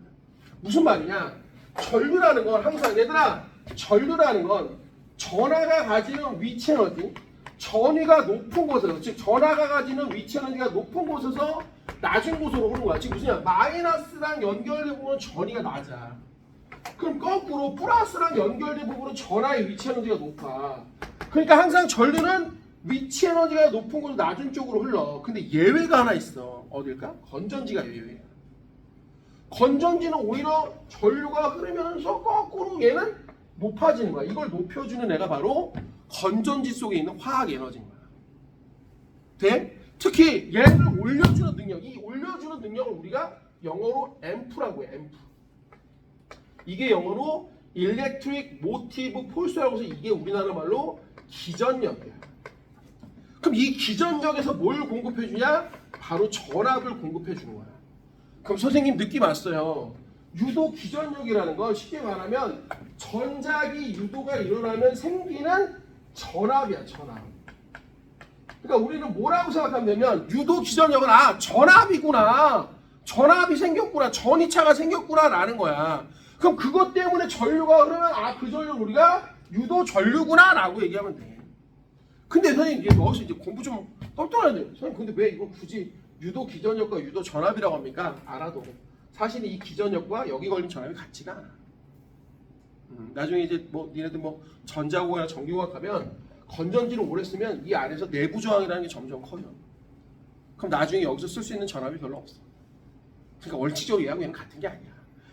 무슨 말이냐? 전류라는 건 항상 얘들아 전류라는 건 전하가 가지는 위치 에너지 전위가 높은 곳에서 즉 전하가 가지는 위치 에너지가 높은 곳에서 낮은 곳으로 흐르는 거야. 지금 무슨 말이야? 마이너스랑 연결된 부분은 전위가 낮아. 그럼 거꾸로 플러스랑 연결된 부분은 전하의 위치 에너지가 높아. 그러니까 항상 전류는 위치 에너지가 높은 곳에서 낮은 쪽으로 흘러. 근데 예외가 하나 있어. 어딜까? 건전지가 예외야. 건전지는 오히려 전류가 흐르면서 거꾸로 얘는 높아지는 거야. 이걸 높여주는 애가 바로 건전지 속에 있는 화학 에너지인 거야. 돼? 특히 얘를 올려주는 능력, 이 올려주는 능력을 우리가 영어로 앰프라고 해. 앰프. 이게 영어로 Electric Motive Force라고 해서 이게 우리나라 말로 기전력이야. 그럼 이 기전력에서 뭘 공급해주냐? 바로 전압을 공급해주는 거야. 그럼 선생님 느낌 왔어요. 유도 기전력이라는 건 쉽게 말하면 전자기 유도가 일어나면 생기는 전압이야. 전압. 그러니까 우리는 뭐라고 생각하면 되면 유도 기전력은 전압이구나. 전압이 생겼구나, 전이차가 생겼구나라는 거야. 그럼 그것 때문에 전류가 흐르면 그 전류 우리가 유도 전류구나라고 얘기하면 돼. 근데 선생님 이제 여기서 이제 공부 좀 똘똘해야 돼요. 선생님 근데 왜 이거 굳이 유도 기전력과 유도 전압이라고 합니까? 알아도 사실 이 기전력과 여기 걸린 전압이 같지가 않아. 나중에 이제 뭐 니네들 뭐 전자고나 전기고학 가면 건전지를 오래 쓰면 이 안에서 내부 저항이라는 게 점점 커요. 그럼 나중에 여기서 쓸 수 있는 전압이 별로 없어. 그러니까 원칙적으로 얘하고 얘는 같은 게 아니야.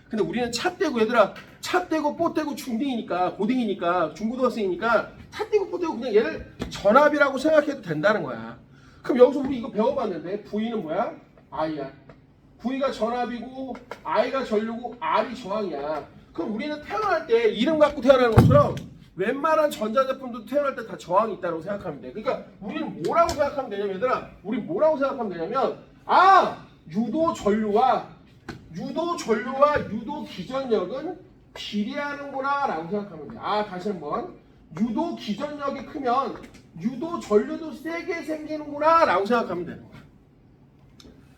근데 우리는 차 떼고 얘들아 차 떼고 뽀 떼고 중딩이니까 고딩이니까 중고등학생이니까 차 떼고 뽀 떼고 그냥 얘를 전압이라고 생각해도 된다는 거야. 그럼 여기서 우리 이거 배워봤는데 V는 뭐야? I야. V가 전압이고 I가 전류고 R이 저항이야. 그럼 우리는 태어날 때 이름 갖고 태어나는 것처럼 웬만한 전자제품도 태어날 때 다 저항이 있다고 생각하면 돼. 그러니까 우리는 뭐라고 생각하면 되냐면 얘들아 우리 뭐라고 생각하면 되냐면 유도 전류와 유도 기전력은 비례하는구나 라고 생각하면 돼. 다시 한번 유도 기전력이 크면 유도 전류도 세게 생기는구나 라고 생각하면 되는 거야.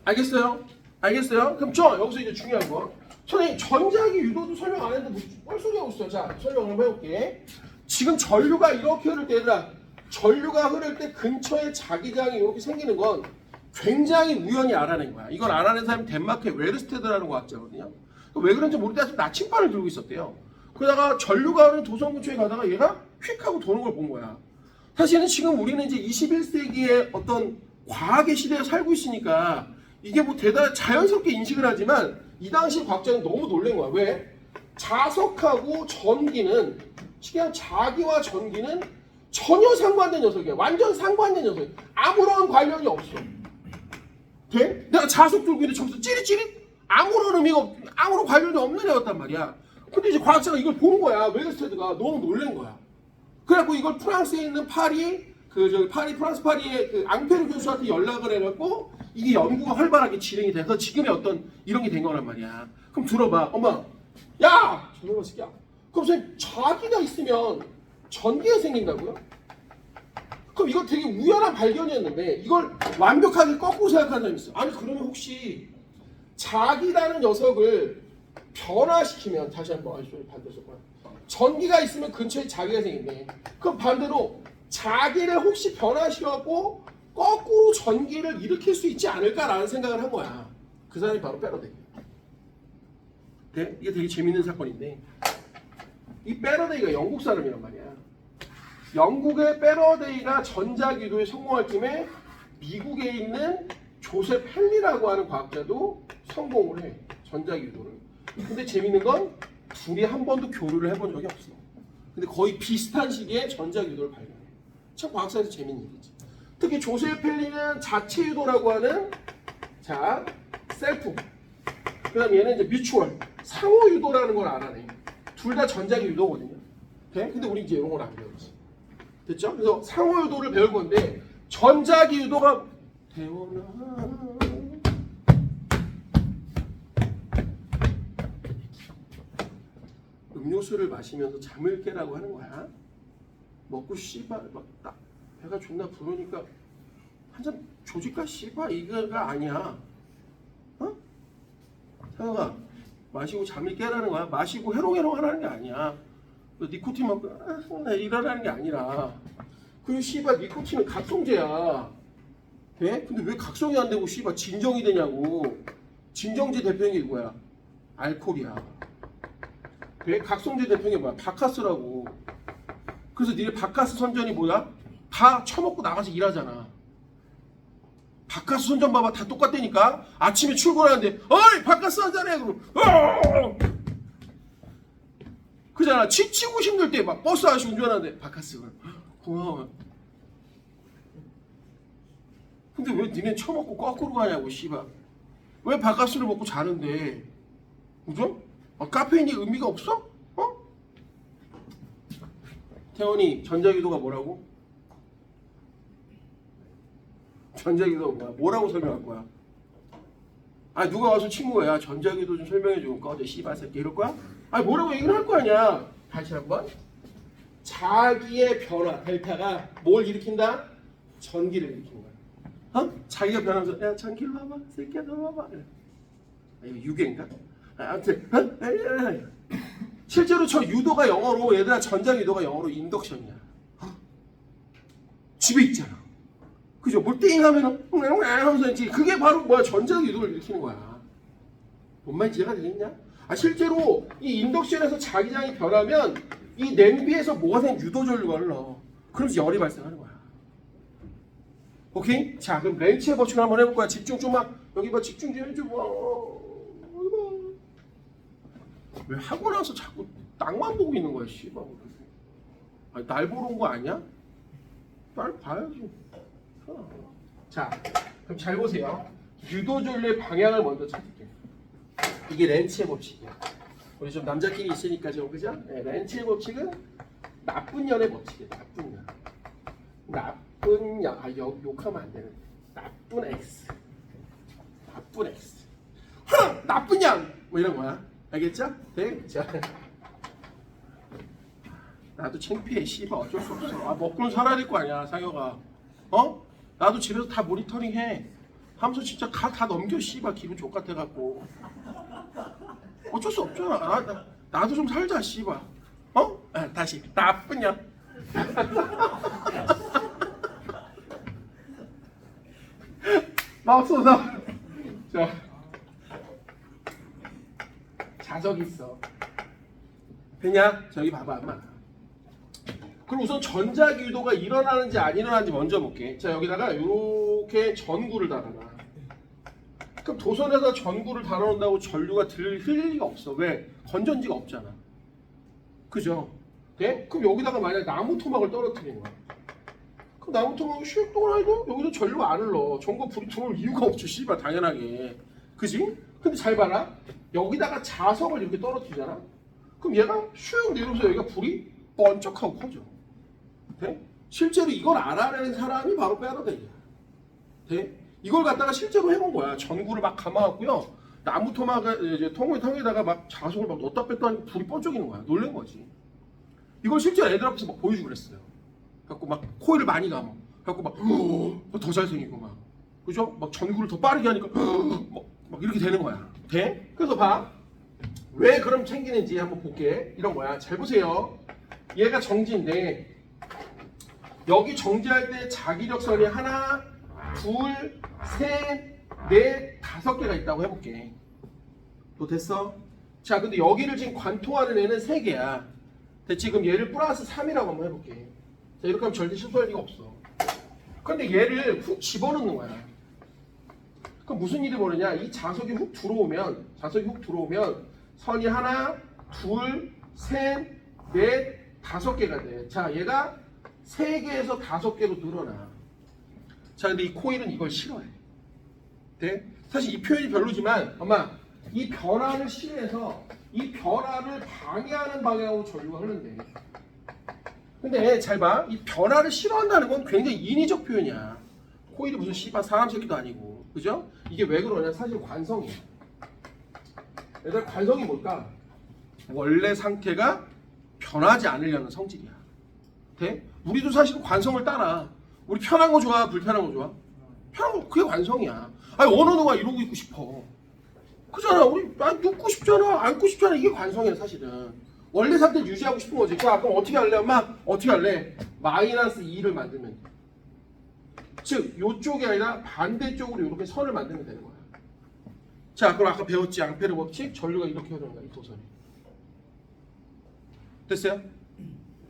알겠어요? 알겠어요? 그럼 여기서 이제 중요한 거 선생님 전자기 유도도 설명 안 했는데 뭐 뻘소리 하고 있어요. 자 설명 한번 해볼게. 지금 전류가 이렇게 흐를 때 얘들아 전류가 흐를 때 근처에 자기장이 이렇게 생기는 건 굉장히 우연히 알아낸 거야. 이걸 알아낸 사람이 덴마크의 웨르스테드라는 과학자거든요. 왜 그런지 모를 때 아주 나침반을 들고 있었대요. 그러다가 전류가 흐르는 도성 근처에 가다가 얘가 휙 하고 도는 걸 본 거야. 사실은 지금 우리는 이제 21세기의 어떤 과학의 시대에 살고 있으니까 이게 뭐 대단히 자연스럽게 인식을 하지만 이 당시 과학자는 너무 놀란 거야. 왜? 자석하고 전기는 그냥 자기와 전기는 전혀 상관된 녀석이야. 완전 상관된 녀석이야. 아무런 관련이 없어. 돼? 내가 자석 들고 있는데 저기서 찌릿찌릿? 아무런 의미가 아무런 관련이 없는 애였단 말이야. 근데 이제 과학자가 이걸 본 거야. 웨르스테드가 너무 놀란 거야. 그래갖고 이걸 프랑스에 있는 프랑스 파리의 그 앙페르 교수한테 연락을 해갖고 이게 연구가 활발하게 진행이 돼서 지금의 어떤 이런 게 된 거란 말이야. 그럼 들어봐. 엄마, 야! 저놈의 새끼야. 그럼 선생님, 자기가 있으면 전기가 생긴다고요? 그럼 이거 되게 우연한 발견이었는데 이걸 완벽하게 거꾸로 생각하는 사람이 있어. 아니 그러면 혹시 자기라는 녀석을 변화시키면 다시 한번 반대로 전기가 있으면 근처에 자기가 생긴대. 그럼 반대로 자기를 혹시 변화시켜갖고 거꾸로 전기를 일으킬 수 있지 않을까라는 생각을 한 거야. 그 사람이 바로 패러데이. 이게 되게 재밌는 사건인데 이 패러데이가 영국 사람이란 말이야. 영국의 패러데이가 전자기도에 성공할 팀에 미국에 있는 조셉 헨리라고 하는 과학자도 성공을 해. 전자기도를. 근데 재밌는 건 둘이 한 번도 교류를 해본 적이 없어. 근데 거의 비슷한 시기에 전자기도를 발견해. 참 과학사에서 재밌는 얘기지. 특히 조셉 헨리는 자체 유도라고 하는 셀프. 그 다음 얘는 이제 뮤추얼. 상호 유도라는 걸 알아내. 둘 다 전자기 유도거든요. 오케이? 근데 우리 이제 이런 걸 안 배웠지. 됐죠? 그래서 상호 유도를 배울 건데 전자기 유도가 태어나 음료수를 마시면서 잠을 깨라고 하는 거야. 먹고 씨발 막 딱 배가 존나 부르니까 한 잔 조질까 씨발 이거가 아니야. 어? 상호가 마시고 잠을 깨라는 거야. 마시고 해롱해롱 하라는 게 아니야. 니코틴 먹고 이러라는 게 아니라 그리고 씨발 니코틴은 각성제야. 돼? 근데 왜 각성이 안 되고 씨발 진정이 되냐고. 진정제 대표인 게 뭐야? 알코올이야. 돼? 각성제 대표인 게 뭐야? 바카스라고. 그래서 니네 바카스 선전이 뭐야? 다 처먹고 나가서 일하잖아. 바카스 선전 봐봐. 다 똑같다니까. 아침에 출근하는데 어이 바카스 한잔해. 그럼 그잖아. 지치고 힘들 때 막 버스 아저씨 운전하는데 바카스 고마워. 근데 왜 니네 처먹고 거꾸로 가냐고 씨발. 왜 바카스를 먹고 자는데. 그죠? 카페인이 의미가 없어? 어? 태원이 전자기도가 뭐라고? 전자기도가 뭐야? 뭐라고 설명할 거야? 누가 와서 친구가 야 전자기도 좀 설명해주고 꺼져 씨발 새끼 이럴 거야? 뭐라고 얘기를 할 거 아니야. 다시 한번 자기의 변화 델타가 뭘 일으킨다? 전기를 일으키는 거야. 자기가 변하면서 야 전기로 와봐 새끼야 너 와봐. 이거 유괴인가? 아무튼 실제로 저 유도가 영어로 얘들아 전자유도가 영어로 인덕션이야. 집에 있잖아. 그죠? 뭘 띵 하면은 하면서 이제 그게 바로 뭐야 전자유도를 일으키는 거야. 뭔 말인지 이해가 되겠냐? 실제로 이 인덕션에서 자기장이 변하면 이 냄비에서 뭐가 된 유도 전류가 흘러. 그러면서 열이 발생하는 거야. 오케이? 자, 그럼 렌치의 법칙을 한번 해볼 거야. 집중 좀 여기 봐, 집중 좀 해줘. 왜 하고 나서 자꾸 땅만 보고 있는 거야, 씨발. 아니, 날 보러 온 거 아니야? 날 봐야지. 자, 그럼 잘 보세요. 유도 전류의 방향을 먼저 찾을게요. 이게 렌치의 법칙이야. 우리 좀 남자끼리 있으니까 좀 그죠? 네, 렌치의 법칙은 나쁜 년의 법칙이에요. 나쁜 년. 나쁜 년. 욕하면 안 되는데. 나쁜 X. 나쁜 X. 나쁜 년. 뭐 이런 거야. 알겠죠? 네. 자. 나도 창피해. 씨발 어쩔 수 없어. 먹고는 살아야 될 거 아니야, 상혁아. 나도 집에서 다 모니터링 해. 하면서 진짜 다 넘겨. 씨발 기분 족같아 갖고. 어쩔 수 없잖아. 나도 좀 살자, 씨발. 다시 나쁜 년. 맙소사. 자, 자석 있어. 됐냐? 저기 봐봐, 엄마. 그럼 우선 전자기유도가 일어나는지 안 일어나는지 먼저 볼게. 자, 여기다가 이렇게 전구를 달아놔. 그럼 도선에다 전구를 달아놓는다고 전류가 흘릴 리가 없어. 왜? 건전지가 없잖아. 그죠? 네? 그럼 여기다가 만약에 나무 토막을 떨어뜨리는 거야. 그럼 나무 토막이 슉 떠나도 여기서 전류가 안 흘러. 전구 불이 들어올 이유가 없죠. 씨발 당연하게. 그지? 근데 잘 봐라. 여기다가 자석을 이렇게 떨어뜨리잖아. 그럼 얘가 슉 내려오면서 여기가 불이 번쩍하고 커져. 네? 실제로 이걸 알아내는 사람이 바로 페라데이야. 네? 이걸 갖다가 실제로 해본 거야. 전구를 막 감아갖고요. 나무 토막을 이제 통에다가 막 자석을 막 넣었다 뺐다 하니까 불이 번쩍이는 거야. 놀란 거지. 이걸 실제로 애들 앞에서 막 보여주고 그랬어요. 갖고 막 코일을 많이 감아. 갖고 막 더 잘생기고 막. 그죠? 막 전구를 더 빠르게 하니까 막 이렇게 되는 거야. 돼? 그래서 봐. 왜 그럼 챙기는지 한번 볼게. 이런 거야. 잘 보세요. 얘가 정지인데 여기 정지할 때 자기력선이 하나, 둘, 셋, 넷, 5개가 있다고 해볼게. 또 됐어? 자, 근데 여기를 지금 관통하는 애는 3개야. 됐지? 그럼 얘를 플러스 3이라고 한번 해볼게. 자, 이렇게 하면 절대 실수할 리가 없어. 근데 얘를 훅 집어넣는 거야. 그럼 무슨 일이 벌어지냐? 이 자석이 훅 들어오면 선이 하나, 둘, 셋, 넷, 5개가 돼. 자, 얘가 3개에서 5개로 늘어나. 자, 근데 이 코일은 이걸 싫어해. 네? 사실 이 표현이 별로지만 엄마 이 변화를 싫어해서 이 변화를 방해하는 방향으로 전류가 흐른대. 근데 잘 봐. 이 변화를 싫어한다는 건 굉장히 인위적 표현이야. 코일이 무슨 씨발 사람 새끼도 아니고. 그죠? 이게 왜 그러냐? 사실 관성이야. 얘들 관성이 뭘까? 원래 상태가 변하지 않으려는 성질이야. 돼? 우리도 사실 관성을 따라. 우리 편한 거 좋아? 불편한 거 좋아? 편한 거 그게 관성이야. 아니 어느 누가 이러고 있고 싶어. 그잖아. 우리 눕고 싶잖아. 앉고 싶잖아. 이게 관성이야 사실은. 원래 상태를 유지하고 싶은 거지. 자, 그럼 어떻게 할래? 엄마 어떻게 할래? 마이너스 2를 만들면 돼. 즉 이쪽이 아니라 반대쪽으로 이렇게 선을 만들면 되는 거야. 자, 그럼 아까 배웠지? 앙페르 법칙. 전류가 이렇게 흐르는 거야. 이 도선이. 됐어요?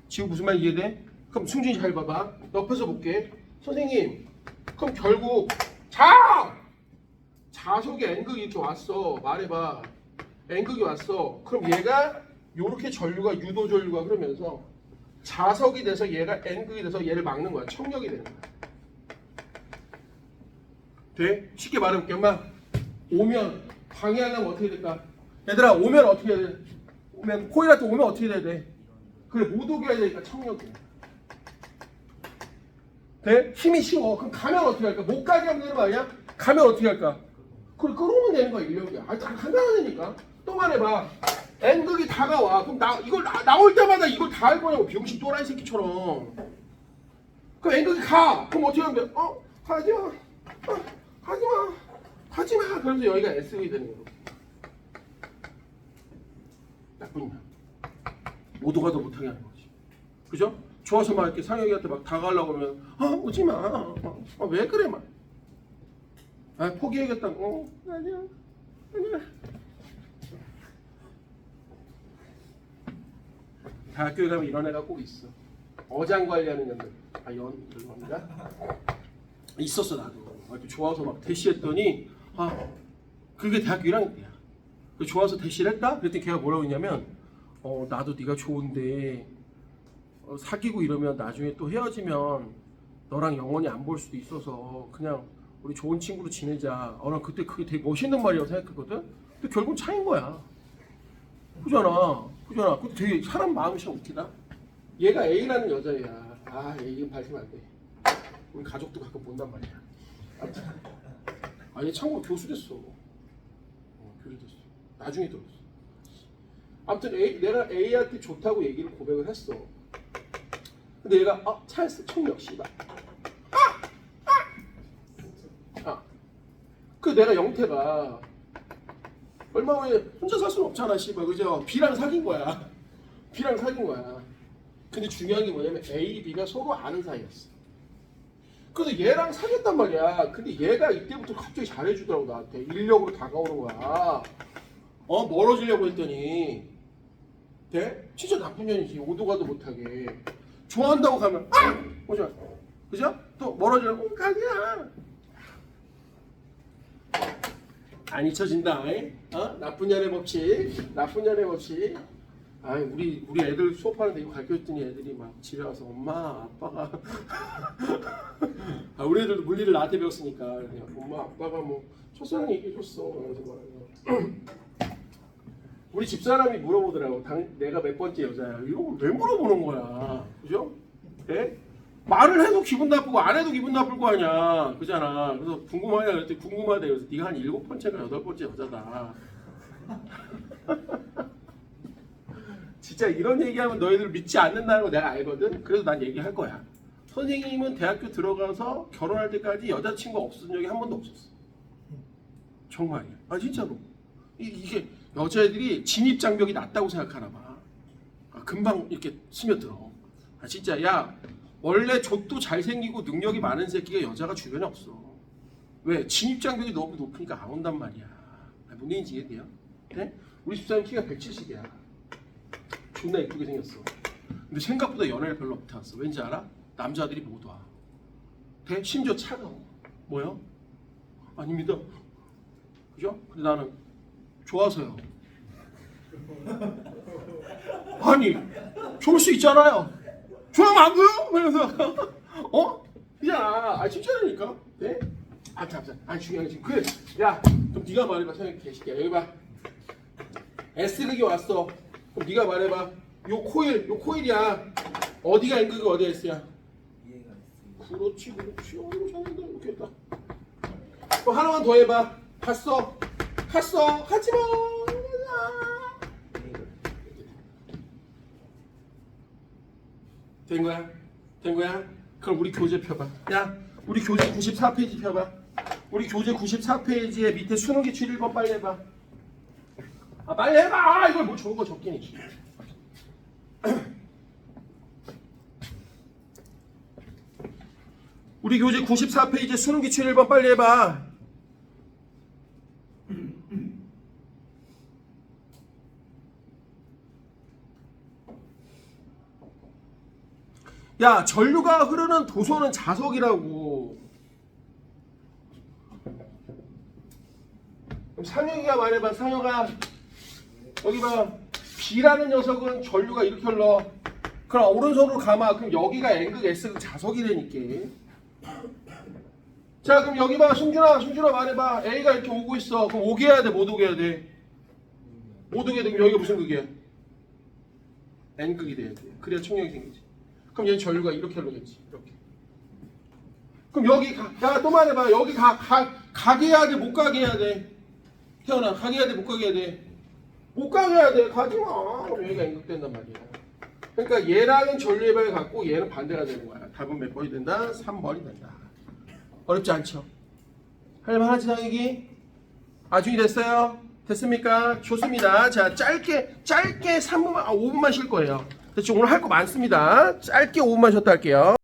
지금 무슨 말 이해돼? 그럼 승준이 잘 봐봐. 옆에서 볼게. 선생님, 그럼 결국 자석에 N극이 이렇게 왔어. 말해봐. N극이 왔어. 그럼 얘가 요렇게 전류가 유도 전류가 흐르면서 자석이 돼서 얘가 N극이 돼서 얘를 막는 거야. 청력이 되는 거야. 돼? 쉽게 말해볼게. 엄마 오면 방해하려면 어떻게 될까? 얘들아 오면 어떻게 해야 돼? 오면 코일한테 오면 어떻게 해야 돼? 그래 못 오게 해야 되니까 청력이야. 돼? 힘이 쉬워. 그럼 가면 어떻게 할까? 못 가게 하면 되는 거 아니야? 가면 어떻게 할까? 그래 끌어오면 되는 거야. 인력이야. 다 간단하니까. 또 말해봐. N극이 다가와. 그럼 이걸 나올 때마다 이걸 다 할 거냐고. 병신 또라이 새끼처럼. 그럼 N극이 가. 그럼 어떻게 하면 돼? 가지마. 가지마. 그래서 여기가 S극이 되는 거야. 나쁜 년. 모두 가도 못하게 하는 거지. 그죠? 좋아서 막 이렇게 상혁이한테 막 다가가려고 하면 오지 마. 왜 그래 막. 포기해야겠다. 아니야. 대학교에 가면 이런 애가 꼭 있어. 어장 관리하는 년들. 연인가? 있었어 나도. 이렇게 좋아서 막 대시했더니 그게 대학교 1학년 때야. 좋아서 대시를 했다? 그랬더니 걔가 뭐라고 했냐면 나도 네가 좋은데 사귀고 이러면 나중에 또 헤어지면 너랑 영원히 안 볼 수도 있어서 그냥 우리 좋은 친구로 지내자. 난 그때 그게 되게 멋있는 말이라고 생각했거든? 근데 결국은 차인 거야. 그잖아. 근데 되게 사람 마음이 참 웃기다. 얘가 A라는 여자애야. 얘 이름 밝히면 안 돼. 우리 가족도 가끔 본단 말이야. 아니 참고로 교수 됐어. 교수 됐어. 나중에 들었어. 아무튼 내가 A한테 좋다고 얘기를 고백을 했어. 근데 얘가 찰스 총력 씨발. 그 내가 영태가 얼마 후에 혼자 살 수는 없잖아 씨발. 그죠? B랑 사귄 거야. 근데 중요한 게 뭐냐면 A, B가 서로 아는 사이였어. 그래서 얘랑 사귀었단 말이야. 근데 얘가 이때부터 갑자기 잘해주더라고 나한테. 인력으로 다가오는 거야. 멀어지려고 했더니 진짜 나쁜 년이지. 오도 가도 못하게. 좋아한다고 가면 보자. 그죠? 또 멀어지려고 가기야. 안 잊혀진다. 나쁜 년의 법칙. 우리 애들 수업하는데 이거 가르쳐줬더니 애들이 막 집에 와서 엄마 아빠가 우리 애들도 물리를 나한테 배웠으니까 엄마 아빠가 뭐 첫사랑 얘기해줬어. 그래서 우리 집사람이 물어보더라고. 내가 몇 번째 여자야. 이런 걸 왜 물어보는 거야. 그죠? 말을 해도 기분 나쁘고 안 해도 기분 나쁠 거 아니야. 그잖아. 그래서 궁금하냐 그랬더니 궁금하대. 그래서 네가 한 7번째가 8번째 여자다. 진짜 이런 얘기하면 너희들 믿지 않는다는 거 내가 알거든. 그래서 난 얘기할 거야. 선생님은 대학교 들어가서 결혼할 때까지 여자친구 없었던 적이 한 번도 없었어. 정말이야. 진짜로. 이게 여자애들이 진입장벽이 낮다고 생각하나 봐. 금방 이렇게 스며들어. 진짜 야 원래 족도 잘생기고 능력이 많은 새끼가 여자가 주변에 없어. 왜? 진입장벽이 너무 높으니까 안 온단 말이야. 뭔 얘기인지 이해돼요? 네? 우리 집사람 키가 170이야. 존나 예쁘게 생겼어. 근데 생각보다 연애를 별로 못해왔어. 왠지 알아? 남자들이 못 와. 심지어 차가워. 뭐요? 아닙니다. 그죠? 근데 나는 좋아서요. 아니 좋을 수 있잖아요. 좋아하면 안 돼요? 그래서 야 진짜라니까. 네? 중요한 게 지금 그래. 야 그럼 네가 말해봐. 생각해 개새끼야. 여기 봐. S극이 왔어. 그럼 네가 말해봐. 요 코일이야. 어디가 N극이 어디가 S야? 그렇지. 이거 잘한다. 이렇게 했다. 그럼 하나만 더 해봐. 갔어. 하지마. 된 거야? 그럼 우리 교재 펴봐. 야, 우리 교재 94페이지 펴봐. 우리 교재 94페이지에 밑에 수능 기출 1번 빨리 해봐. 빨리 해봐. 이걸 뭐 좋은 거 적긴 있지. 우리 교재 94페이지에 수능 기출 1번 빨리 해봐. 야, 전류가 흐르는 도소는 자석이라고. 그럼 상혁이가 말해봐. 상혁아, 여기 봐. B라는 녀석은 전류가 이렇게 흘러. 그럼 오른손으로 감아. 그럼 여기가 N극 S극 자석이라니까. 자, 그럼 여기 봐. 승준아 말해봐. A가 이렇게 오고 있어. 그럼 오게 해야 돼? 못 오게 해야 돼? 못 오게 되면 여기가 무슨 극이야? N극이 돼야 돼. 그래야 충격이 생기지. 그럼 얘는 전류가 이렇게 흘러겠지. 이렇게. 그럼 여기 야, 또 말해봐. 여기 가게 해야 돼? 못 가게 해야 돼? 태어나 가게 해야 돼? 못 가게 해야 돼? 못 가게 해야 돼. 가지마. 그럼 여기가 인극된단 말이야. 그러니까 얘랑은 전류해방이 같고 얘는 반대가 되는 거야. 답은 몇 번이 된다? 3번이 된다. 어렵지 않죠? 할만하지 상익이? 아중이 됐어요? 됐습니까? 좋습니다. 자, 짧게 3분만, 5분만 쉴 거예요. 대충 오늘 할 거 많습니다. 짧게 5분만 쉬었다 할게요.